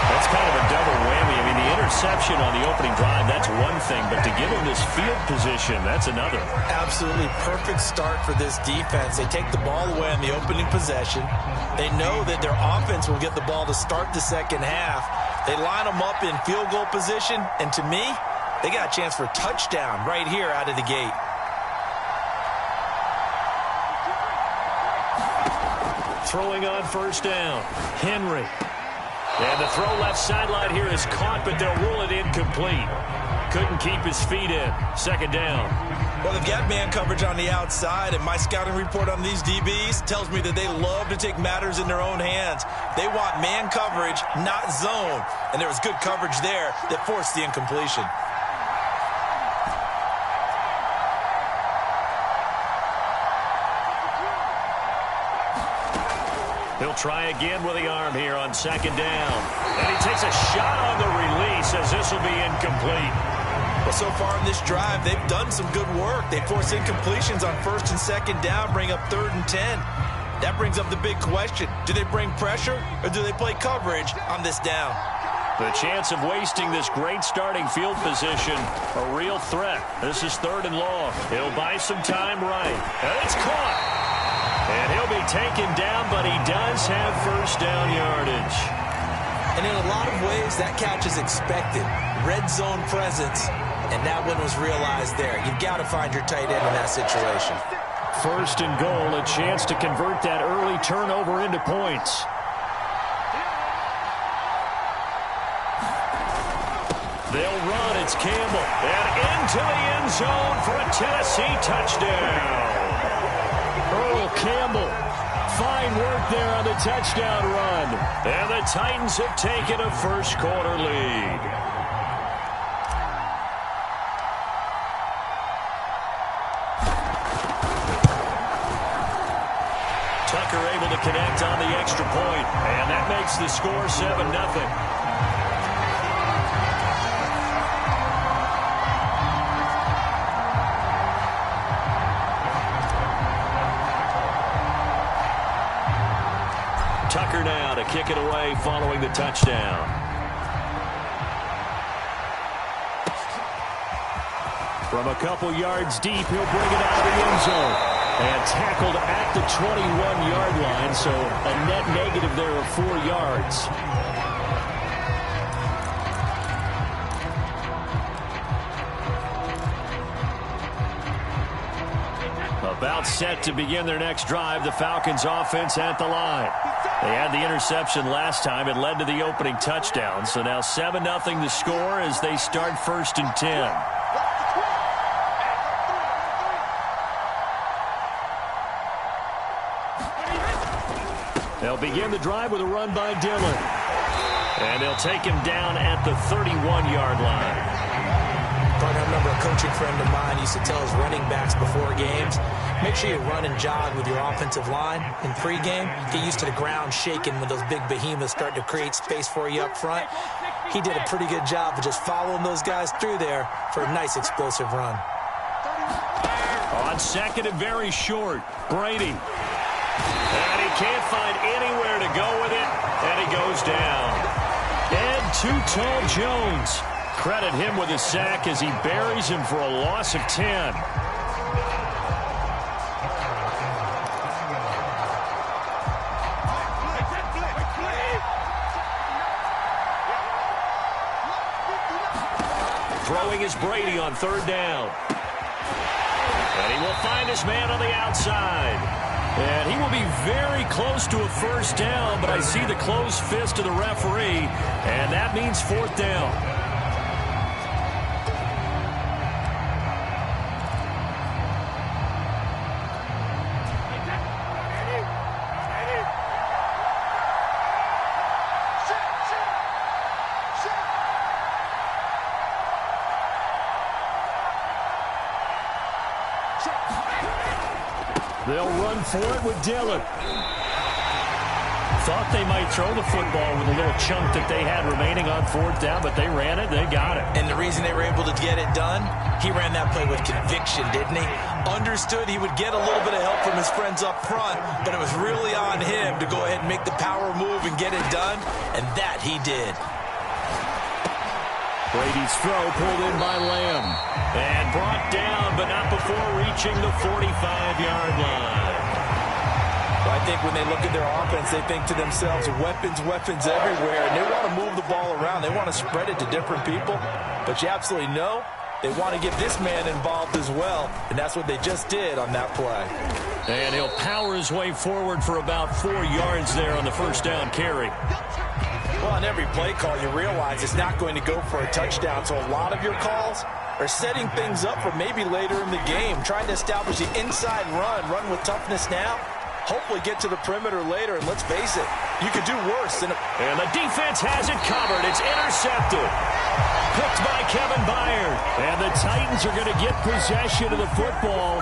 That's kind of a double whammy. I mean, the interception on the opening drive, that's one thing, but to give him this field position, that's another. Absolutely perfect start for this defense. They take the ball away on the opening possession. They know that their offense will get the ball to start the second half. They line them up in field goal position, and to me, they got a chance for a touchdown right here out of the gate. Throwing on first down, Henry. And the throw left sideline here is caught, but they'll rule it incomplete. Couldn't keep his feet in. 2nd down. Well, they've got man coverage on the outside, and my scouting report on these DBs tells me that they love to take matters in their own hands. They want man coverage, not zone. And there was good coverage there that forced the incompletion. He'll try again with the arm here on 2nd down. And he takes a shot on the release as this will be incomplete. Well, so far in this drive, they've done some good work. They force incompletions on 1st and 2nd down, bring up 3rd and 10. That brings up the big question. Do they bring pressure or do they play coverage on this down? The chance of wasting this great starting field position, a real threat. This is 3rd and long. He'll buy some time right. And it's caught. And he'll be taken down, but he does have first down yardage. And in a lot of ways, that catch is expected. Red zone presence, and that one was realized there. You've got to find your tight end in that situation. 1st and goal, a chance to convert that early turnover into points. They'll run, it's Campbell. And into the end zone for a Tennessee touchdown. Earl Campbell, fine work there on the touchdown run. And the Titans have taken a first quarter lead. Tucker able to connect on the extra point, and that makes the score 7-0. Tucker now to kick it away following the touchdown. From a couple yards deep, he'll bring it out of the end zone. And tackled at the 21-yard line, so a net negative there of 4 yards. A About set to begin their next drive. The Falcons offense at the line. They had the interception last time. It led to the opening touchdown. So now 7-0 the score as they start 1st and 10. They'll begin the drive with a run by Dillon. And they'll take him down at the 31-yard line. I remember a coaching friend of mine used to tell his running backs before games, make sure you run and jog with your offensive line in pregame. Get used to the ground shaking when those big behemoths start to create space for you up front. He did a pretty good job of just following those guys through there for a nice explosive run. On second and very short, Brady. And he can't find anywhere to go with it, and he goes down. And too tall Jones. Credit him with a sack as he buries him for a loss of 10. Throwing is Brady on 3rd down. And he will find his man on the outside. And he will be very close to a 1st down, but I see the closed fist of the referee, and that means 4th down. They'll run for it with Dillon. Thought they might throw the football with a little chunk that they had remaining on 4th down, but they ran it, they got it. And the reason they were able to get it done, he ran that play with conviction, didn't he? Understood he would get a little bit of help from his friends up front, but it was really on him to go ahead and make the power move and get it done, and that he did. Brady's throw pulled in by Lamb. And brought down, but not before reaching the 45-yard line. Well, I think when they look at their offense, they think to themselves, weapons, weapons everywhere. And they want to move the ball around. They want to spread it to different people. But you absolutely know they want to get this man involved as well. And that's what they just did on that play. And he'll power his way forward for about 4 yards there on the 1st down carry. Well, on every play call, you realize it's not going to go for a touchdown. So a lot of your calls are setting things up for maybe later in the game, trying to establish the inside run with toughness now, hopefully get to the perimeter later, and let's face it, you could do worse. And the defense has it covered. It's intercepted. Picked by Kevin Byard. And the Titans are going to get possession of the football.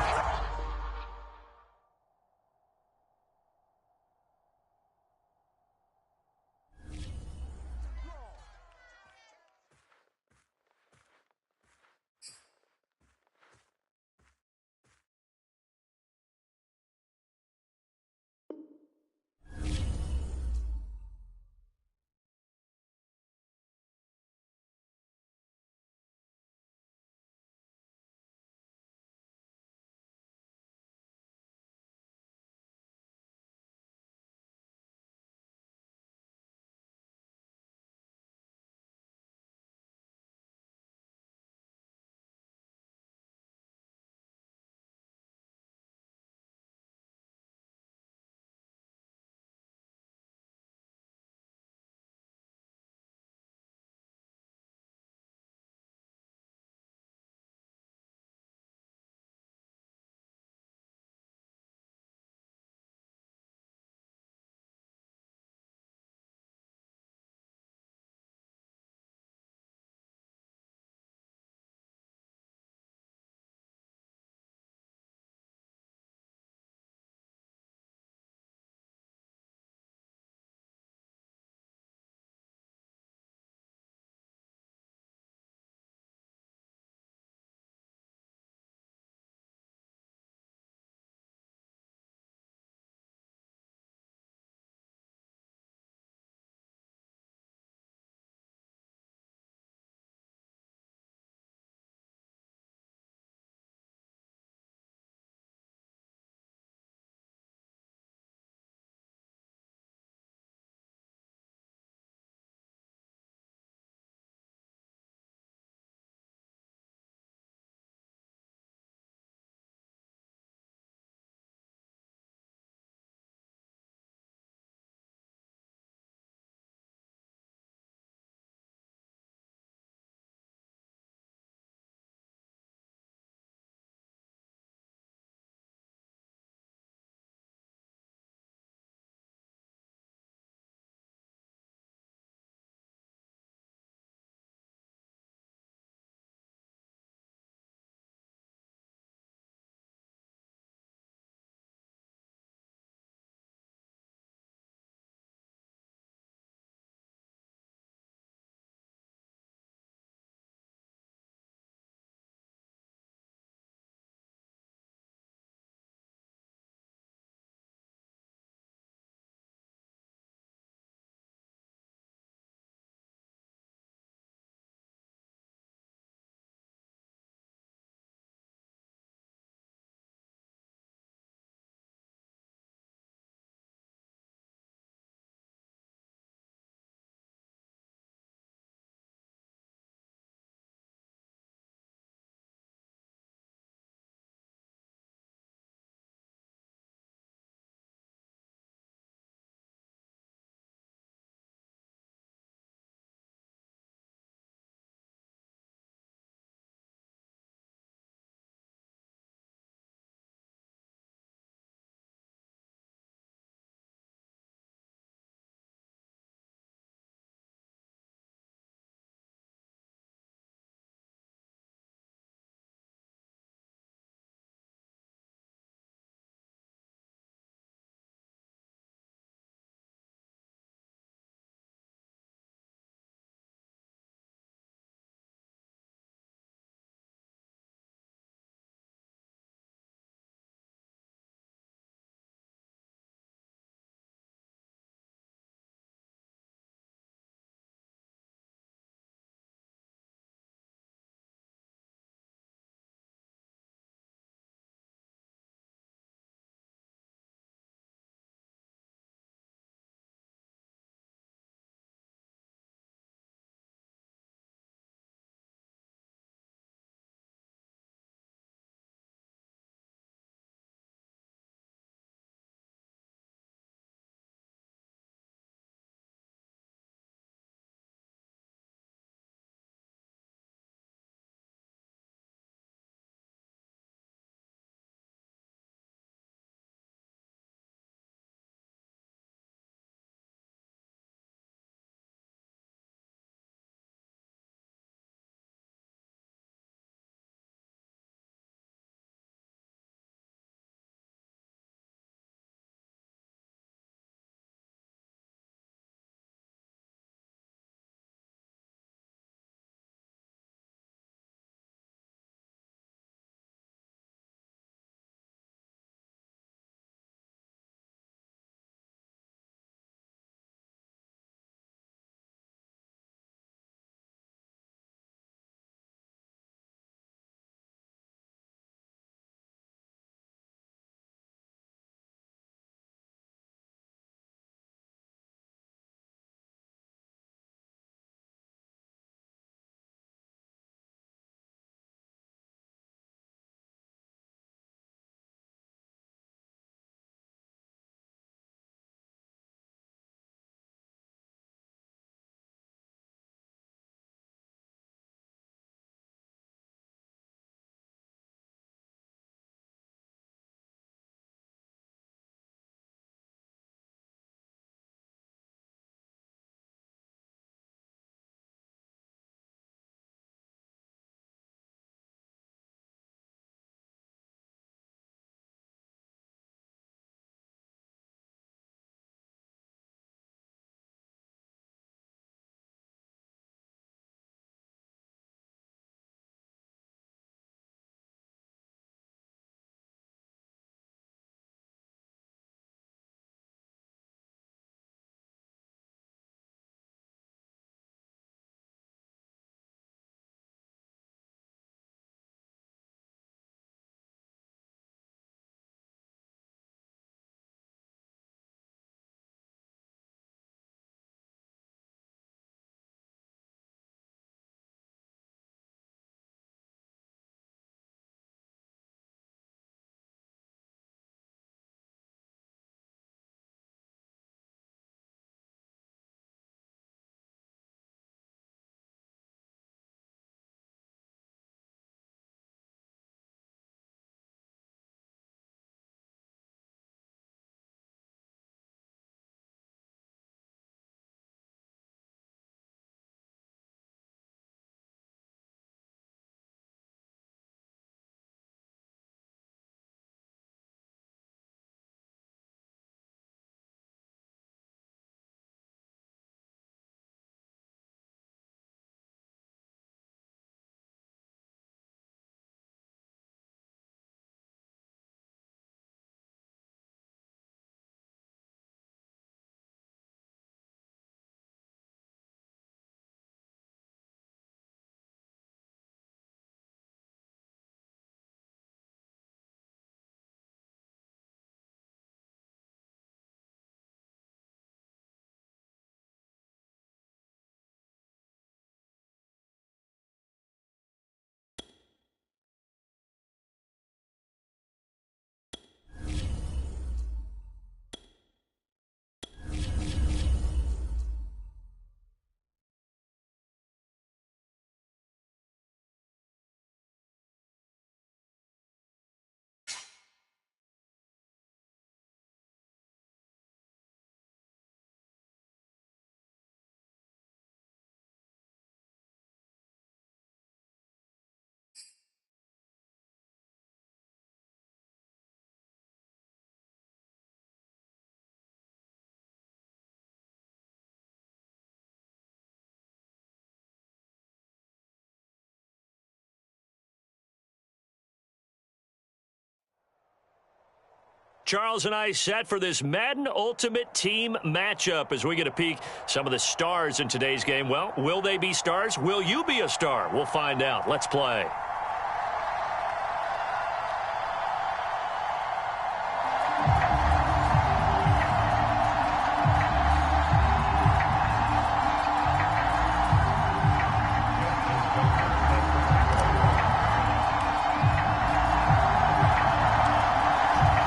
Charles and I set for this Madden Ultimate Team matchup as we get a peek some of the stars in today's game. Well, will they be stars? Will you be a star? We'll find out. Let's play.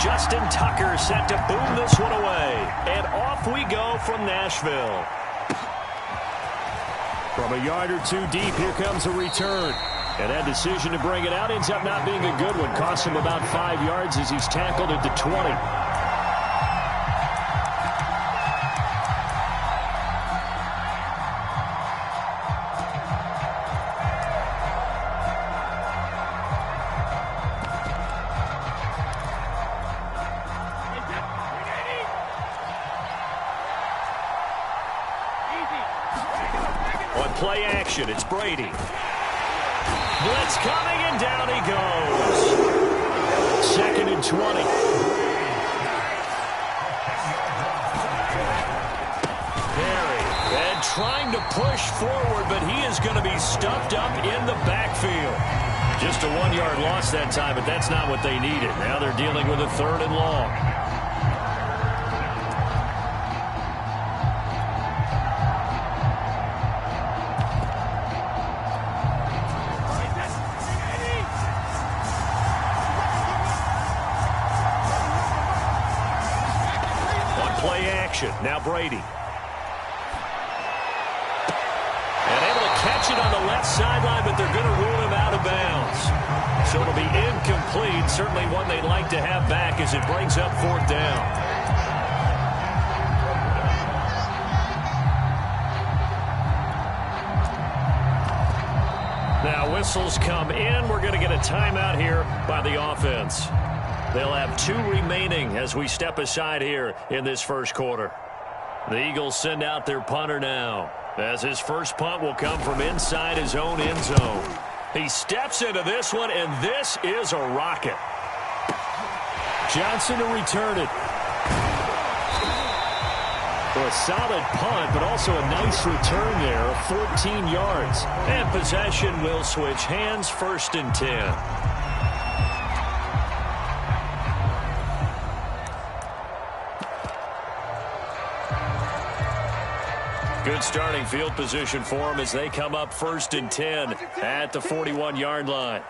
Justin Tucker set to boom this one away. And off we go from Nashville. From a yard or two deep, here comes a return. And that decision to bring it out ends up not being a good one. Costs him about 5 yards as he's tackled at the 20. Play action, it's Brady. Blitz coming, and down he goes. 2nd and 20. Perry, and trying to push forward, but he is going to be stuffed up in the backfield. Just a 1-yard loss that time, but that's not what they needed. Now they're dealing with a 3rd and long. Now Brady. And able to catch it on the left sideline, but they're going to rule him out of bounds. So it'll be incomplete. Certainly one they'd like to have back as it brings up 4th down. Now whistles come in. We're going to get a timeout here by the offense. They'll have 2 remaining as we step aside here in this first quarter. The Eagles send out their punter now, as his first punt will come from inside his own end zone. He steps into this one, and this is a rocket. Johnson to return it. For a solid punt, but also a nice return there of 14 yards. And possession will switch hands, 1st and 10. Good starting field position for them as they come up 1st and 10 at the 41-yard line.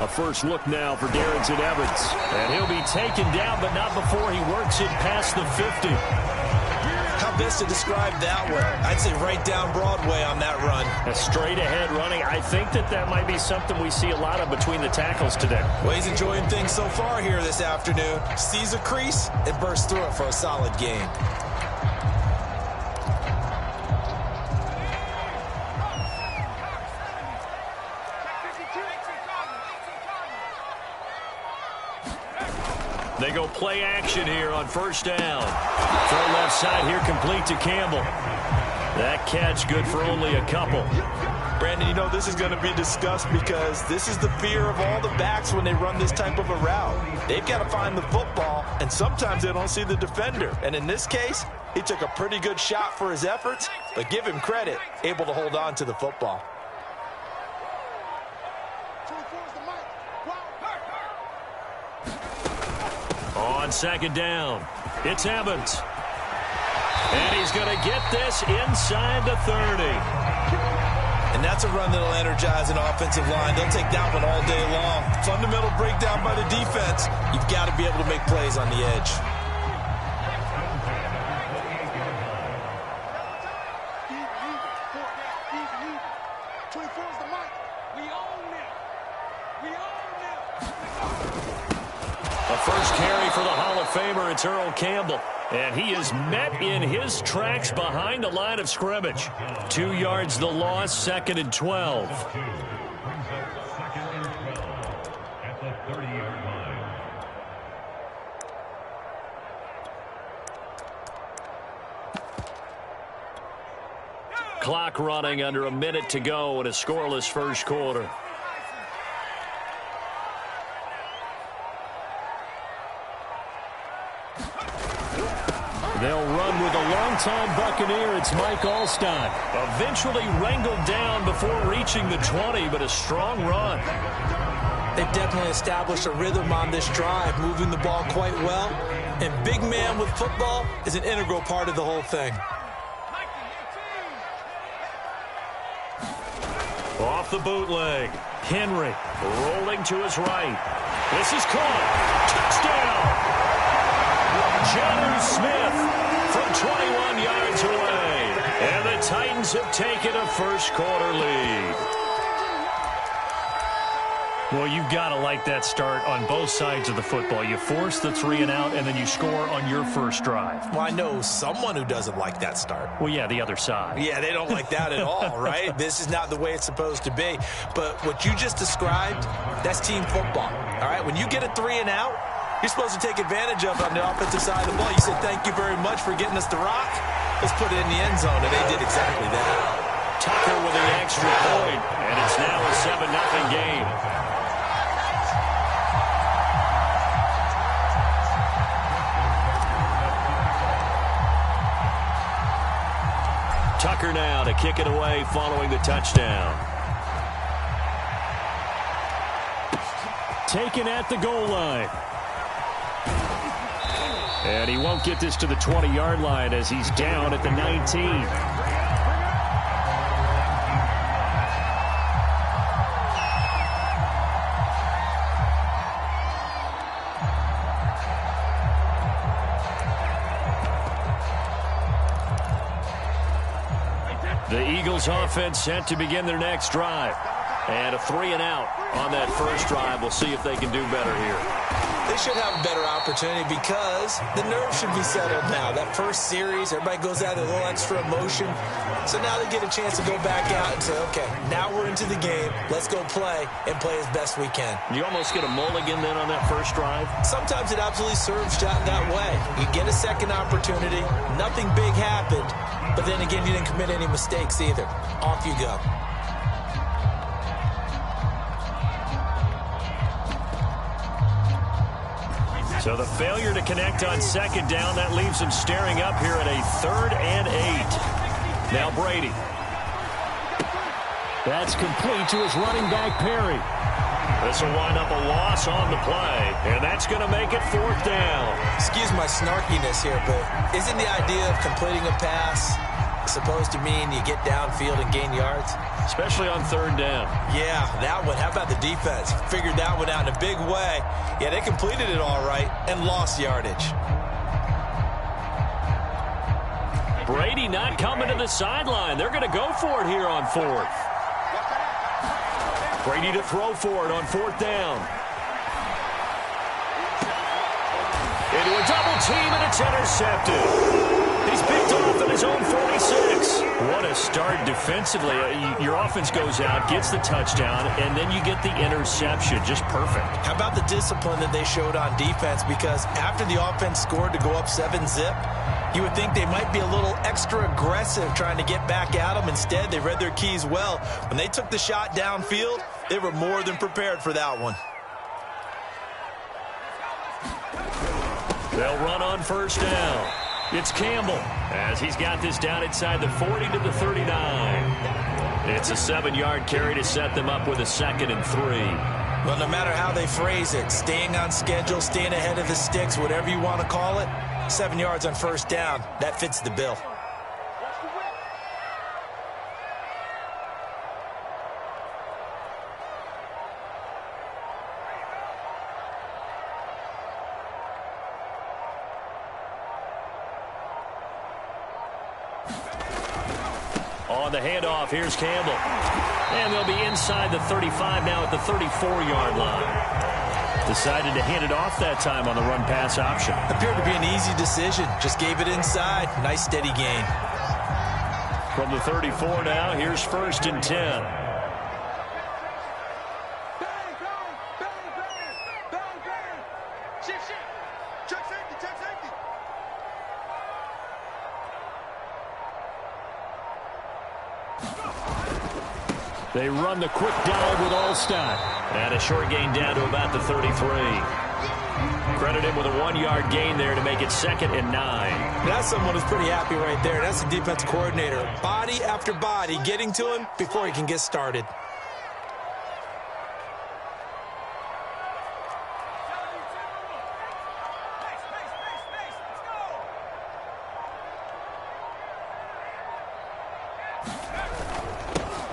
A first look now for Darrington Evans. And he'll be taken down, but not before he works it past the 50. How best to describe that one? I'd say right down Broadway on that run. A straight-ahead running. I think that might be something we see a lot of between the tackles today. Well, he's enjoying things so far here this afternoon. Sees a crease and bursts through it for a solid gain. They go play action here on 1st down. Throw left side here, complete to Campbell. That catch good for only a couple. Brandon, you know this is going to be discussed because this is the fear of all the backs when they run this type of a route. They've got to find the football, and sometimes they don't see the defender. And in this case, he took a pretty good shot for his efforts, but give him credit, able to hold on to the football. On 2nd down, it's Evans. And he's going to get this inside the 30. And that's a run that'll energize an offensive line. They'll take that one all day long. Fundamental breakdown by the defense. You've got to be able to make plays on the edge. A first carry for the Hall of Famer, it's Earl Campbell. And he is met in his tracks behind the line of scrimmage. 2 yards the loss, 2nd and 12. Clock running under a minute to go in a scoreless first quarter. They'll run with a longtime Buccaneer. It's Mike Alstott. Eventually wrangled down before reaching the 20, but a strong run. They've definitely established a rhythm on this drive, moving the ball quite well. And big man with football is an integral part of the whole thing. Off the bootleg. Henry rolling to his right. This is caught. Touchdown! Jonnu Smith from 21 yards away. And the Titans have taken a first quarter lead. Well, you've got to like that start on both sides of the football. You force the 3 and out, and then you score on your first drive. Well, I know someone who doesn't like that start. Well, yeah, the other side. Yeah, they don't like that at all, right? This is not the way it's supposed to be. But what you just described, that's team football, all right? When you get a 3 and out, you're supposed to take advantage of it on the offensive side of the ball. You said, thank you very much for getting us the rock. Let's put it in the end zone, and they did exactly that. Tucker with an extra point, and it's now a 7-0 game. Tucker now to kick it away following the touchdown. Taken at the goal line. And he won't get this to the 20-yard line as he's down at the 19. The Eagles offense set to begin their next drive. And a 3 and out on that first drive. We'll see if they can do better here. They should have a better opportunity because the nerves should be settled now. That first series, everybody goes out with a little extra emotion. So now they get a chance to go back out and say, okay, now we're into the game. Let's go play and play as best we can. You almost get a mulligan then on that first drive? Sometimes it absolutely serves that way. You get a second opportunity. Nothing big happened. But then again, you didn't commit any mistakes either. Off you go. So the failure to connect on second down, that leaves him staring up here at a 3rd and 8. Now Brady. That's complete to his running back, Perry. This will wind up a loss on the play, and that's going to make it 4th down. Excuse my snarkiness here, but isn't the idea of completing a pass supposed to mean you get downfield and gain yards? Especially on 3rd down. Yeah, that one. How about the defense? Figured that one out in a big way. Yeah, they completed it all right and lost yardage. Brady not coming to the sideline. They're going to go for it here on 4th. Brady to throw for it on 4th down. Into a double team, and it's intercepted. He's picked off at his own 46. What a start defensively. Your offense goes out, gets the touchdown, and then you get the interception. Just perfect. How about the discipline that they showed on defense? Because after the offense scored to go up 7-zip, you would think they might be a little extra aggressive trying to get back at them. Instead, they read their keys well. When they took the shot downfield, they were more than prepared for that one. They'll run on 1st down. It's Campbell as he's got this down inside the 40 to the 39. It's a 7-yard carry to set them up with a 2nd and 3. Well, no matter how they phrase it, staying on schedule, staying ahead of the sticks, whatever you want to call it, 7 yards on 1st down, that fits the bill. On the handoff, here's Campbell. And they'll be inside the 35 now at the 34-yard line. Decided to hand it off that time on the run-pass option. Appeared to be an easy decision. Just gave it inside. Nice, steady gain. From the 34 now, here's 1st and 10. They run the quick dive with Allstott. And a short gain down to about the 33. Credit him with a 1-yard gain there to make it 2nd and 9. That's someone who's pretty happy right there. That's the defense coordinator. Body after body getting to him before he can get started.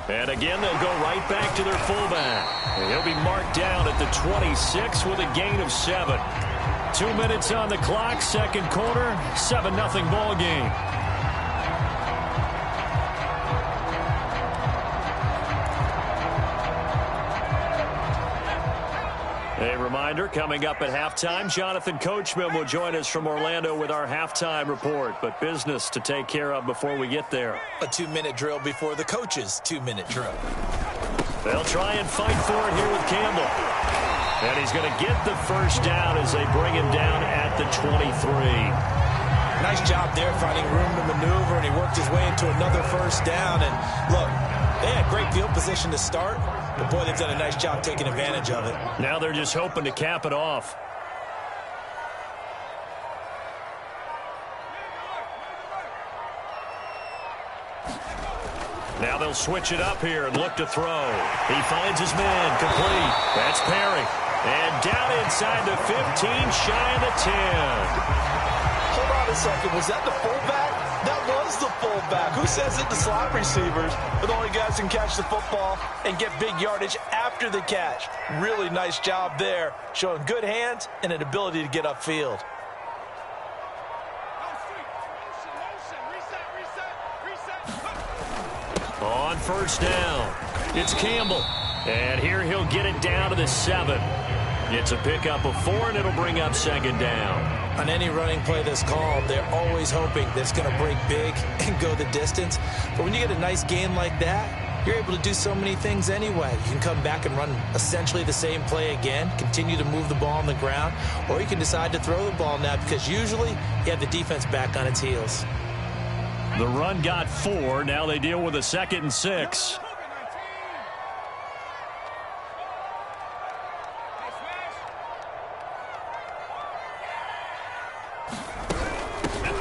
And again, they'll go right back to their fullback. And he'll be marked down at the 26 with a gain of 7. 2 minutes on the clock, second quarter, 7-0 ball game. A reminder, coming up at halftime, Jonathan Coachman will join us from Orlando with our halftime report. But business to take care of before we get there. A 2-minute drill before the coach's 2-minute drill. They'll try and fight for it here with Campbell. And he's going to get the first down as they bring him down at the 23. Nice job there finding room to maneuver, and he worked his way into another first down. And look, they had great field position to start, but boy, they've done a nice job taking advantage of it. Now they're just hoping to cap it off. Now they'll switch it up here and look to throw. He finds his man, complete. That's Perry. And down inside the 15, shy of the 10. Hold on a second. Was that the fullback? That was the fullback. Who says it? The slot receivers. But the only guys can catch the football and get big yardage after the catch. Really nice job there, showing good hands and an ability to get upfield. On first down, it's Campbell. And here he'll get it down to the 7. It's a pickup of 4, and it'll bring up second down. On any running play that's called, they're always hoping that it's going to break big and go the distance. But when you get a nice gain like that, you're able to do so many things anyway. You can come back and run essentially the same play again, continue to move the ball on the ground, or you can decide to throw the ball now because usually you have the defense back on its heels. The run got 4. Now they deal with a 2nd and 6.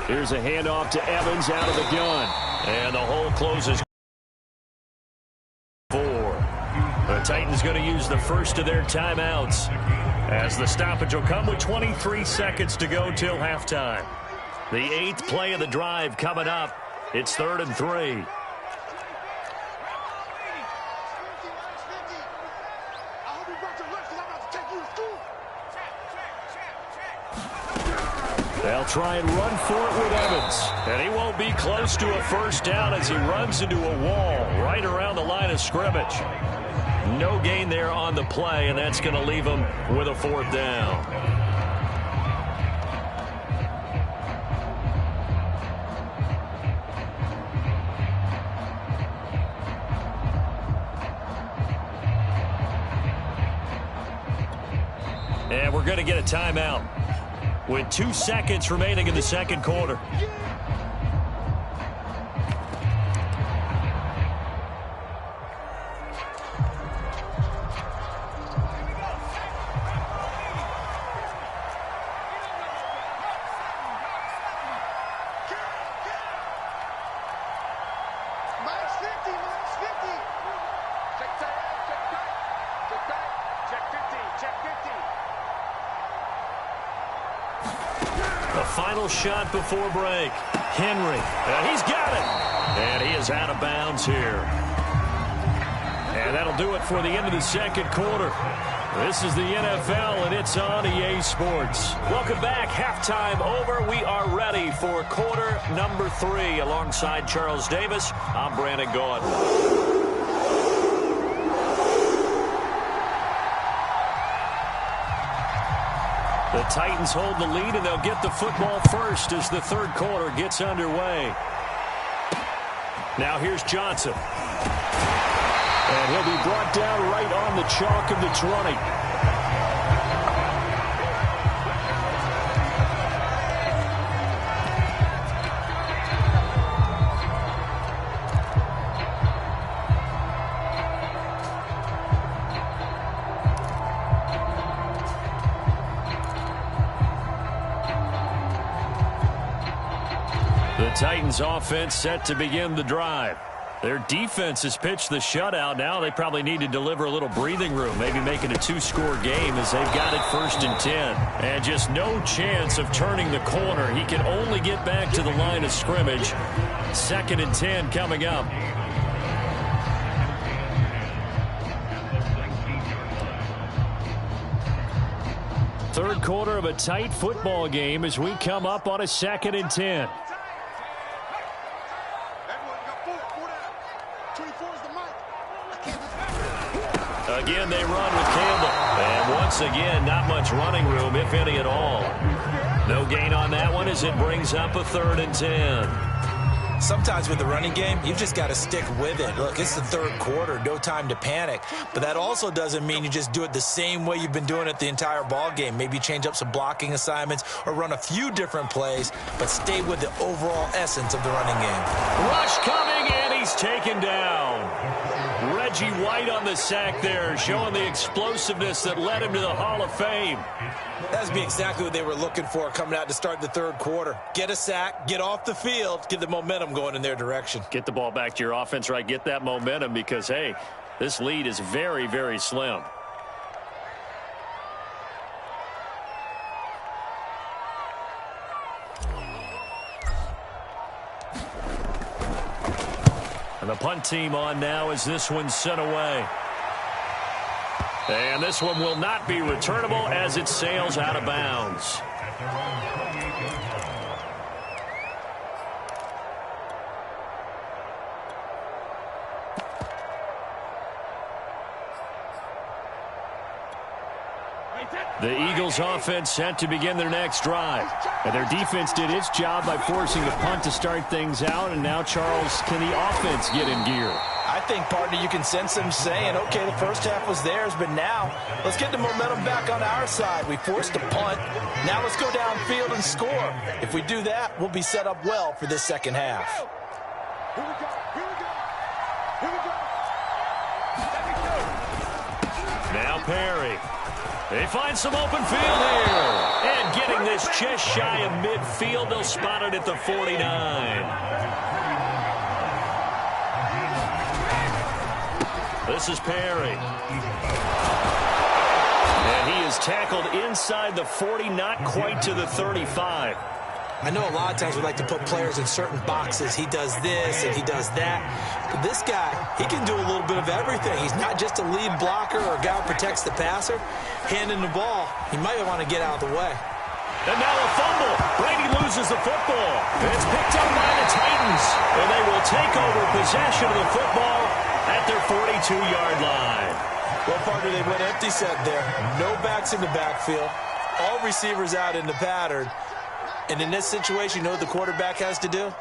Here's a handoff to Evans out of the gun. And the hole closes. 4. The Titans going to use the first of their timeouts as the stoppage will come with 23 seconds to go till halftime. The 8th play of the drive coming up. It's 3rd and 3. They'll try and run for it with Evans. And he won't be close to a first down as he runs into a wall right around the line of scrimmage. No gain there on the play, and that's going to leave him with a 4th down. And we're going to get a timeout with 2 seconds remaining in the second quarter. Final shot before break. Henry, and he's got it. And he is out of bounds here. And that'll do it for the end of the second quarter. This is the NFL, and it's on EA Sports. Welcome back. Halftime over. We are ready for quarter number 3. Alongside Charles Davis, I'm Brandon Gaudin. The Titans hold the lead, and they'll get the football first as the third quarter gets underway. Now here's Johnson. And he'll be brought down right on the chalk of the 20. The Titans offense set to begin the drive. Their defense has pitched the shutout. Now they probably need to deliver a little breathing room, maybe make it a two-score game as they've got it 1st and 10. And just no chance of turning the corner. He can only get back to the line of scrimmage. 2nd and 10 coming up. Third quarter of a tight football game as we come up on a 2nd and 10. Again, they run with Campbell. And once again, not much running room, if any at all. No gain on that one as it brings up a 3rd and 10. Sometimes with the running game, you've just got to stick with it. Look, it's the third quarter, no time to panic. But that also doesn't mean you just do it the same way you've been doing it the entire ball game. Maybe change up some blocking assignments or run a few different plays, but stay with the overall essence of the running game. Rush coming, and he's taken down. Reggie White on the sack there, showing the explosiveness that led him to the Hall of Fame. That's exactly what they were looking for coming out to start the third quarter. Get a sack, get off the field, get the momentum going in their direction. Get the ball back to your offense, right? Get that momentum because, hey, this lead is very, very slim. And the punt team on now as this one's sent away. And this one will not be returnable as it sails out of bounds. The Eagles offense set to begin their next drive. And their defense did its job by forcing the punt to start things out. And now, Charles, can the offense get in gear? I think, partner, you can sense them saying, okay, the first half was theirs, but now let's get the momentum back on our side. We forced a punt. Now let's go downfield and score. If we do that, we'll be set up well for this second half. Here we go. Here we go. Here we go. Now Perry. They find some open field here. And getting this just shy of midfield, they'll spot it at the 49. This is Perry. And he is tackled inside the 40, not quite to the 35. I know a lot of times we like to put players in certain boxes. He does this and he does that. But this guy, he can do a little bit of everything. He's not just a lead blocker or a guy who protects the passer. Handing the ball, he might want to get out of the way. And now a fumble. Brady loses the football. And it's picked up by the Titans. And they will take over possession of the football at their 42-yard line. Well, partner, they went empty set there. No backs in the backfield. All receivers out in the pattern. And in this situation, you know what the quarterback has to do?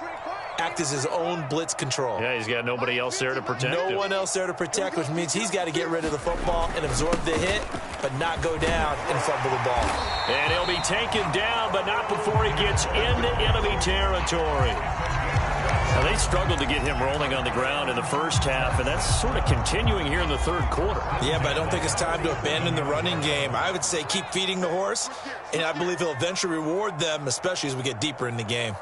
Act as his own blitz control. Yeah, he's got nobody else there to protect him. No one else there to protect, which means he's got to get rid of the football and absorb the hit, but not go down and fumble the ball. And he'll be taken down, but not before he gets into enemy territory. Now, they struggled to get him rolling on the ground in the first half, and that's sort of continuing here in the third quarter. Yeah, but I don't think it's time to abandon the running game. I would say keep feeding the horse, and I believe he'll eventually reward them, especially as we get deeper in the game.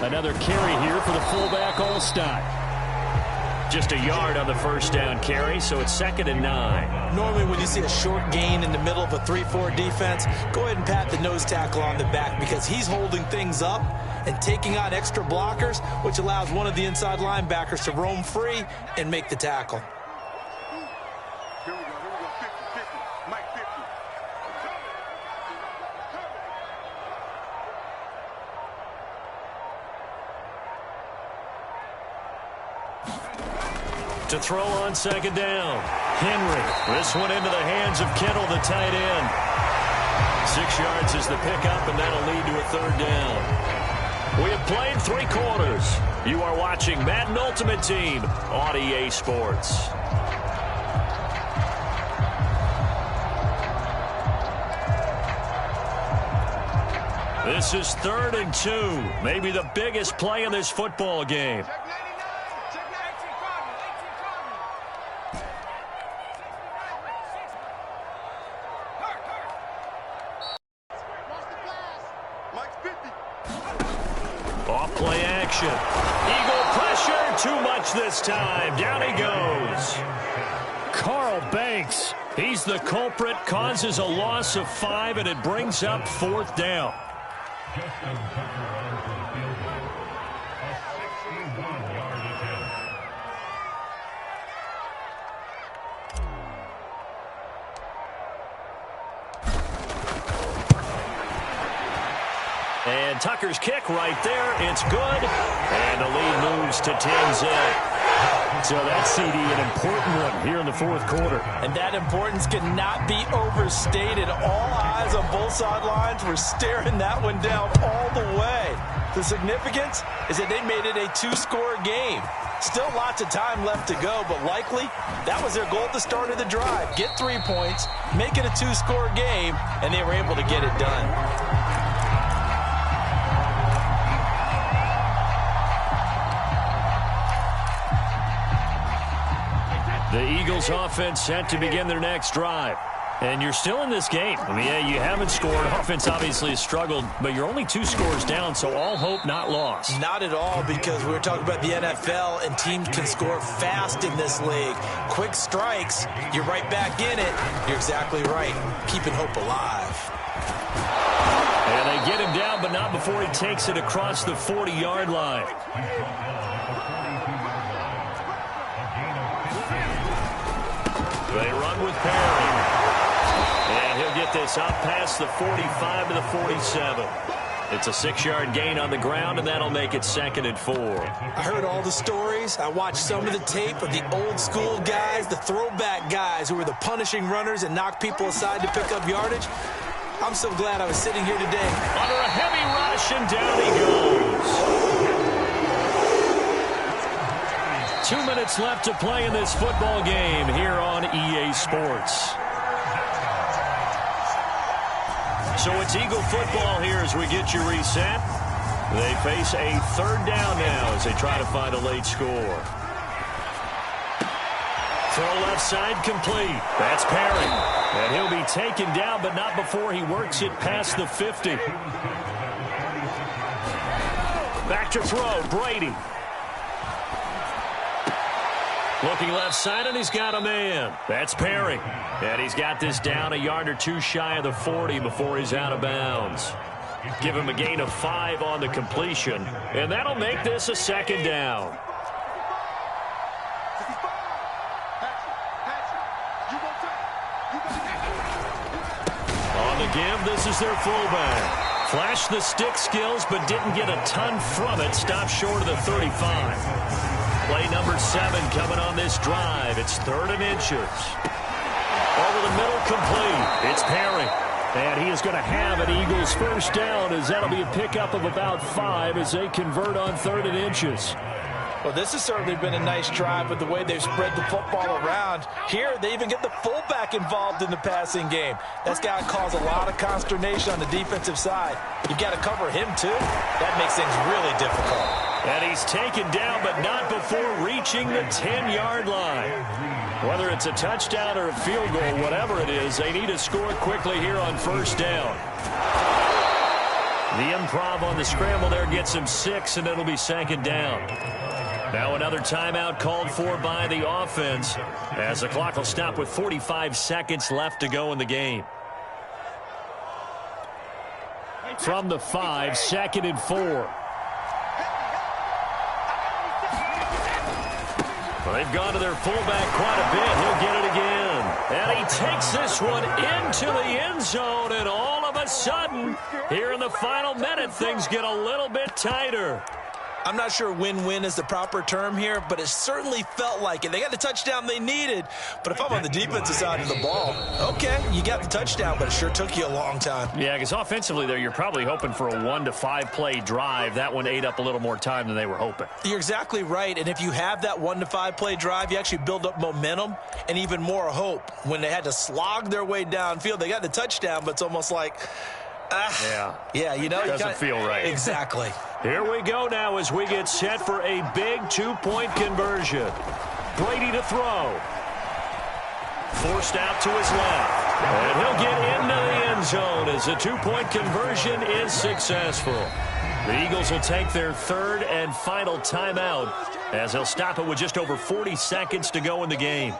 Another carry here for the fullback Allstott. Just a yard on the first down carry, so it's 2nd and 9. Normally when you see a short gain in the middle of a 3-4 defense, go ahead and pat the nose tackle on the back because he's holding things up and taking on extra blockers, which allows one of the inside linebackers to roam free and make the tackle. Here we go. 50. Mike 50. To throw on 2nd down. Henry. This one into the hands of Kittle, the tight end. 6 yards is the pickup, and that'll lead to a 3rd down. We have played 3 quarters. You are watching Madden Ultimate Team on EA Sports. This is 3rd and 2. Maybe the biggest play in this football game. catch this time. Down he goes. Carl Banks, he's the culprit, causes a loss of 5, and it brings up 4th down. And Tucker's kick right there. It's good. And the lead moves to 10-zip. So that's, CD, an important one here in the 4th quarter. And that importance cannot be overstated. All eyes on both sidelines were staring that one down all the way. The significance is that they made it a 2-score game. Still lots of time left to go, but likely that was their goal at the start of the drive. Get 3 points, make it a 2-score game, and they were able to get it done. The Eagles offense set to begin their next drive. And you're still in this game. I mean, yeah, you haven't scored. Offense obviously has struggled, but you're only 2 scores down, so all hope not lost. Not at all, because we were talking about the NFL, and teams can score fast in this league. Quick strikes, you're right back in it. You're exactly right. Keeping hope alive. And they get him down, but not before he takes it across the 40-yard line. They run with Perry. And he'll get this up past the 45 to the 47. It's a 6-yard gain on the ground, and that'll make it 2nd and 4. I heard all the stories. I watched some of the tape of the old-school guys, the throwback guys who were the punishing runners and knocked people aside to pick up yardage. I'm so glad I was sitting here today. Under a heavy rush, and down he goes. 2 minutes left to play in this football game here on EA Sports. So it's Eagle football here as we get you reset. They face a 3rd down now as they try to find a late score. Throw left side complete. That's Perry. And he'll be taken down, but not before he works it past the 50. Back to throw, Brady. Looking left side, and he's got a man. That's Perry. And he's got this down a yard or 2 shy of the 40 before he's out of bounds. Give him a gain of 5 on the completion, and that'll make this a 2nd down. On the give, this is their fullback. Flashed the stick skills, but didn't get a ton from it. Stopped short of the 35. Play number 7 coming on this drive. It's 3rd and inches. Over the middle, complete. It's Perry. And he is going to have an Eagles 1st down, as that'll be a pickup of about 5 as they convert on 3rd and inches. Well, this has certainly been a nice drive with the way they've spread the football around. Here, they even get the fullback involved in the passing game. That's got to cause a lot of consternation on the defensive side. You've got to cover him, too. That makes things really difficult. And he's taken down, but not before reaching the 10-yard line. Whether it's a touchdown or a field goal, whatever it is, they need to score quickly here on 1st down. The improv on the scramble there gets him 6, and it'll be 2nd down. Now another timeout called for by the offense, as the clock will stop with 45 seconds left to go in the game. From the 5, 2nd and 4. They've gone to their fullback quite a bit. He'll get it again. And he takes this one into the end zone, and all of a sudden, here in the final minute, things get a little bit tighter. I'm not sure win-win is the proper term here, but it certainly felt like it. They got the touchdown they needed, but if I'm on the defensive side of the ball, okay, you got the touchdown, but it sure took you a long time. Yeah, because offensively there, you're probably hoping for a 1 to 5 play drive. That one ate up a little more time than they were hoping. You're exactly right, and if you have that 1 to 5 play drive, you actually build up momentum and even more hope. When they had to slog their way downfield, they got the touchdown, but it's almost like, yeah, you know, doesn't feel right. Exactly. Here we go now as we get set for a big 2-point conversion. Brady to throw. Forced out to his left. And he'll get into the end zone as the 2-point conversion is successful. The Eagles will take their third and final timeout as they'll stop it with just over 40 seconds to go in the game.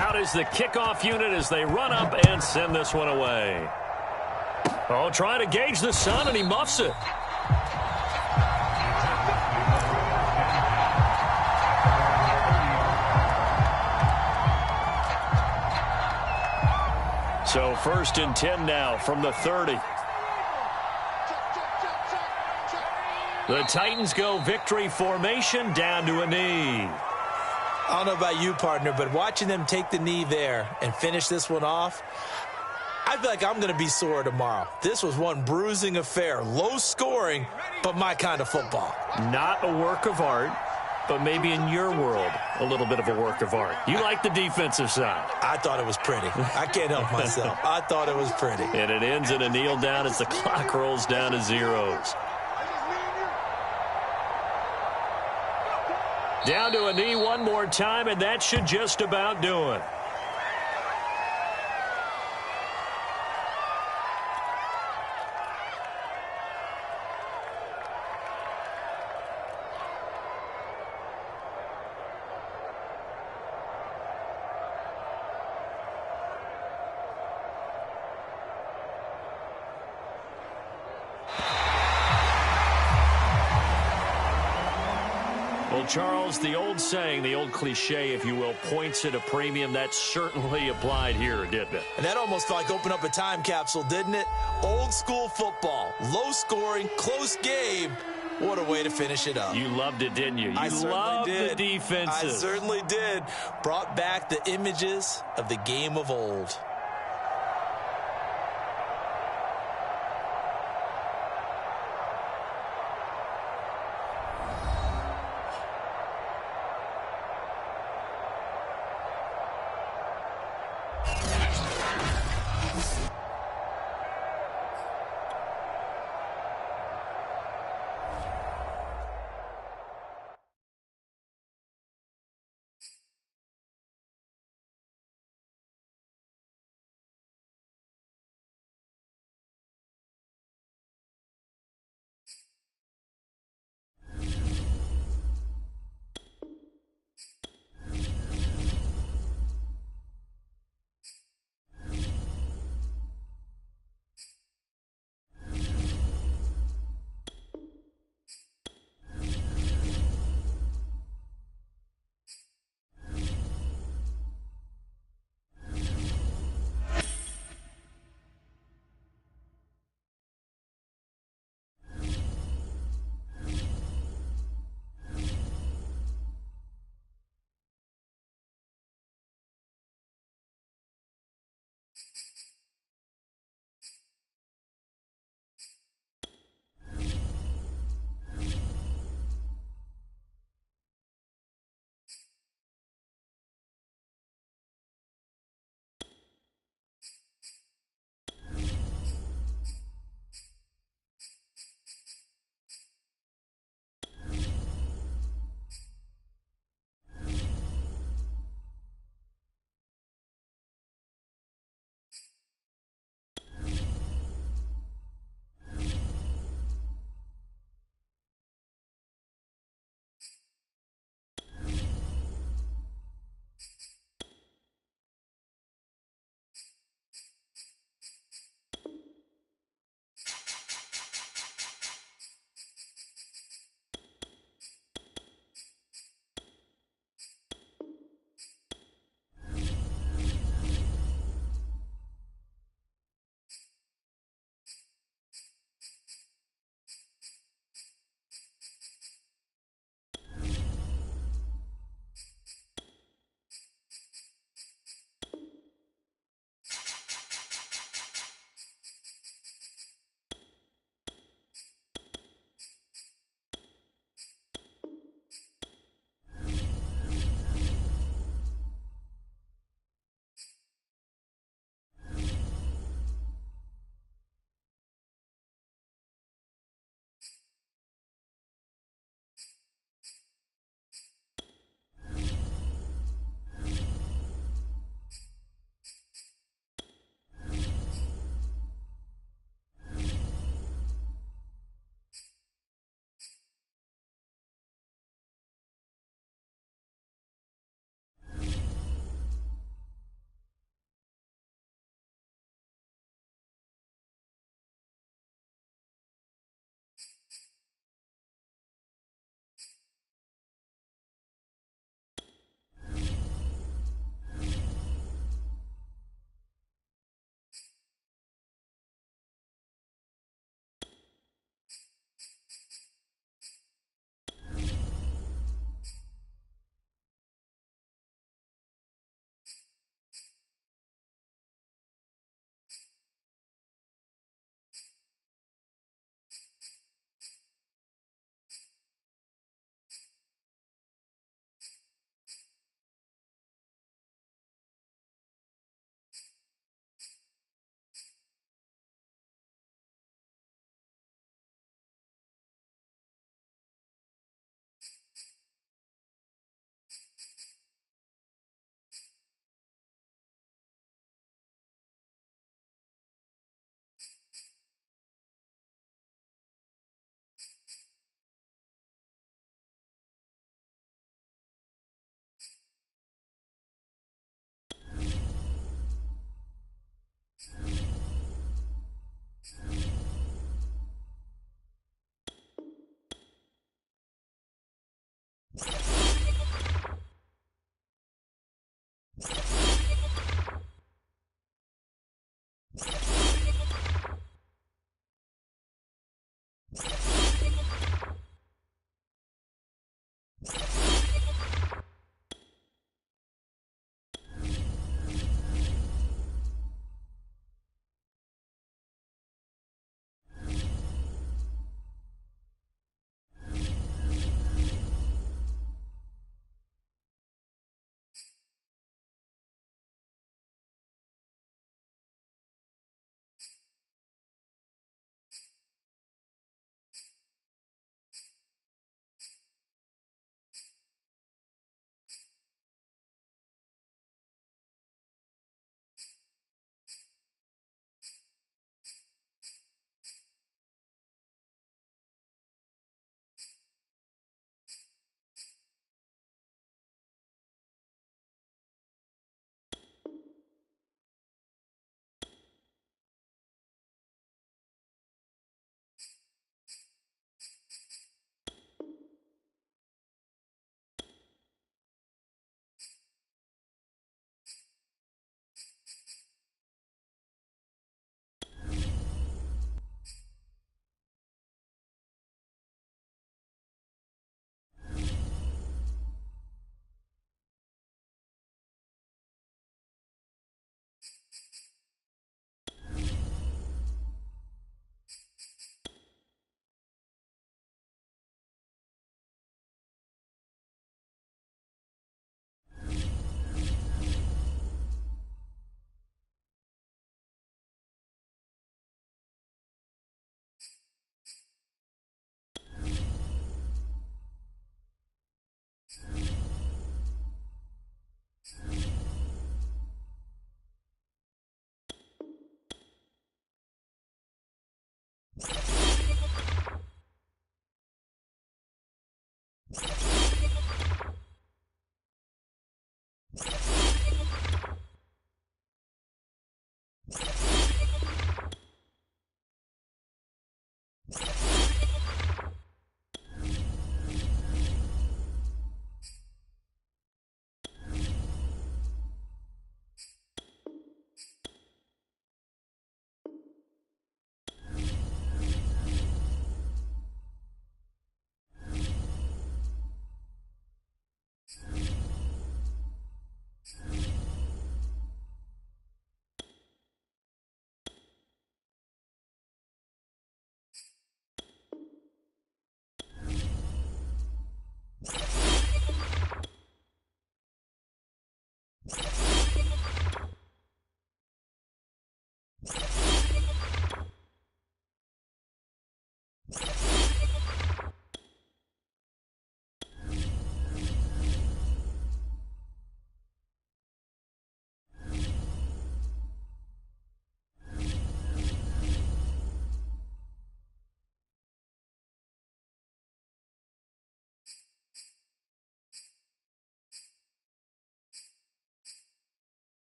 Out is the kickoff unit as they run up and send this one away. Oh, trying to gauge the sun, and he muffs it. So 1st and 10 now from the 30. The Titans go victory formation down to a knee. I don't know about you, partner, but watching them take the knee there and finish this one off, I feel like I'm going to be sore tomorrow. This was one bruising affair. Low scoring, but my kind of football. Not a work of art, but maybe in your world, a little bit of a work of art. You like the defensive side. I thought it was pretty. I can't help myself. I thought it was pretty. And it ends in a kneel down as the clock rolls down to zeros. Down to a knee one more time, and that should just about do it. Well, Charles, the old saying, the old cliche, if you will, points at a premium. That certainly applied here, didn't it? And that almost felt like opened up a time capsule, didn't it? Old school football, low scoring, close game. What a way to finish it up. You loved it, didn't you? You loved the defenses. I certainly did. Brought back the images of the game of old.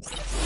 go.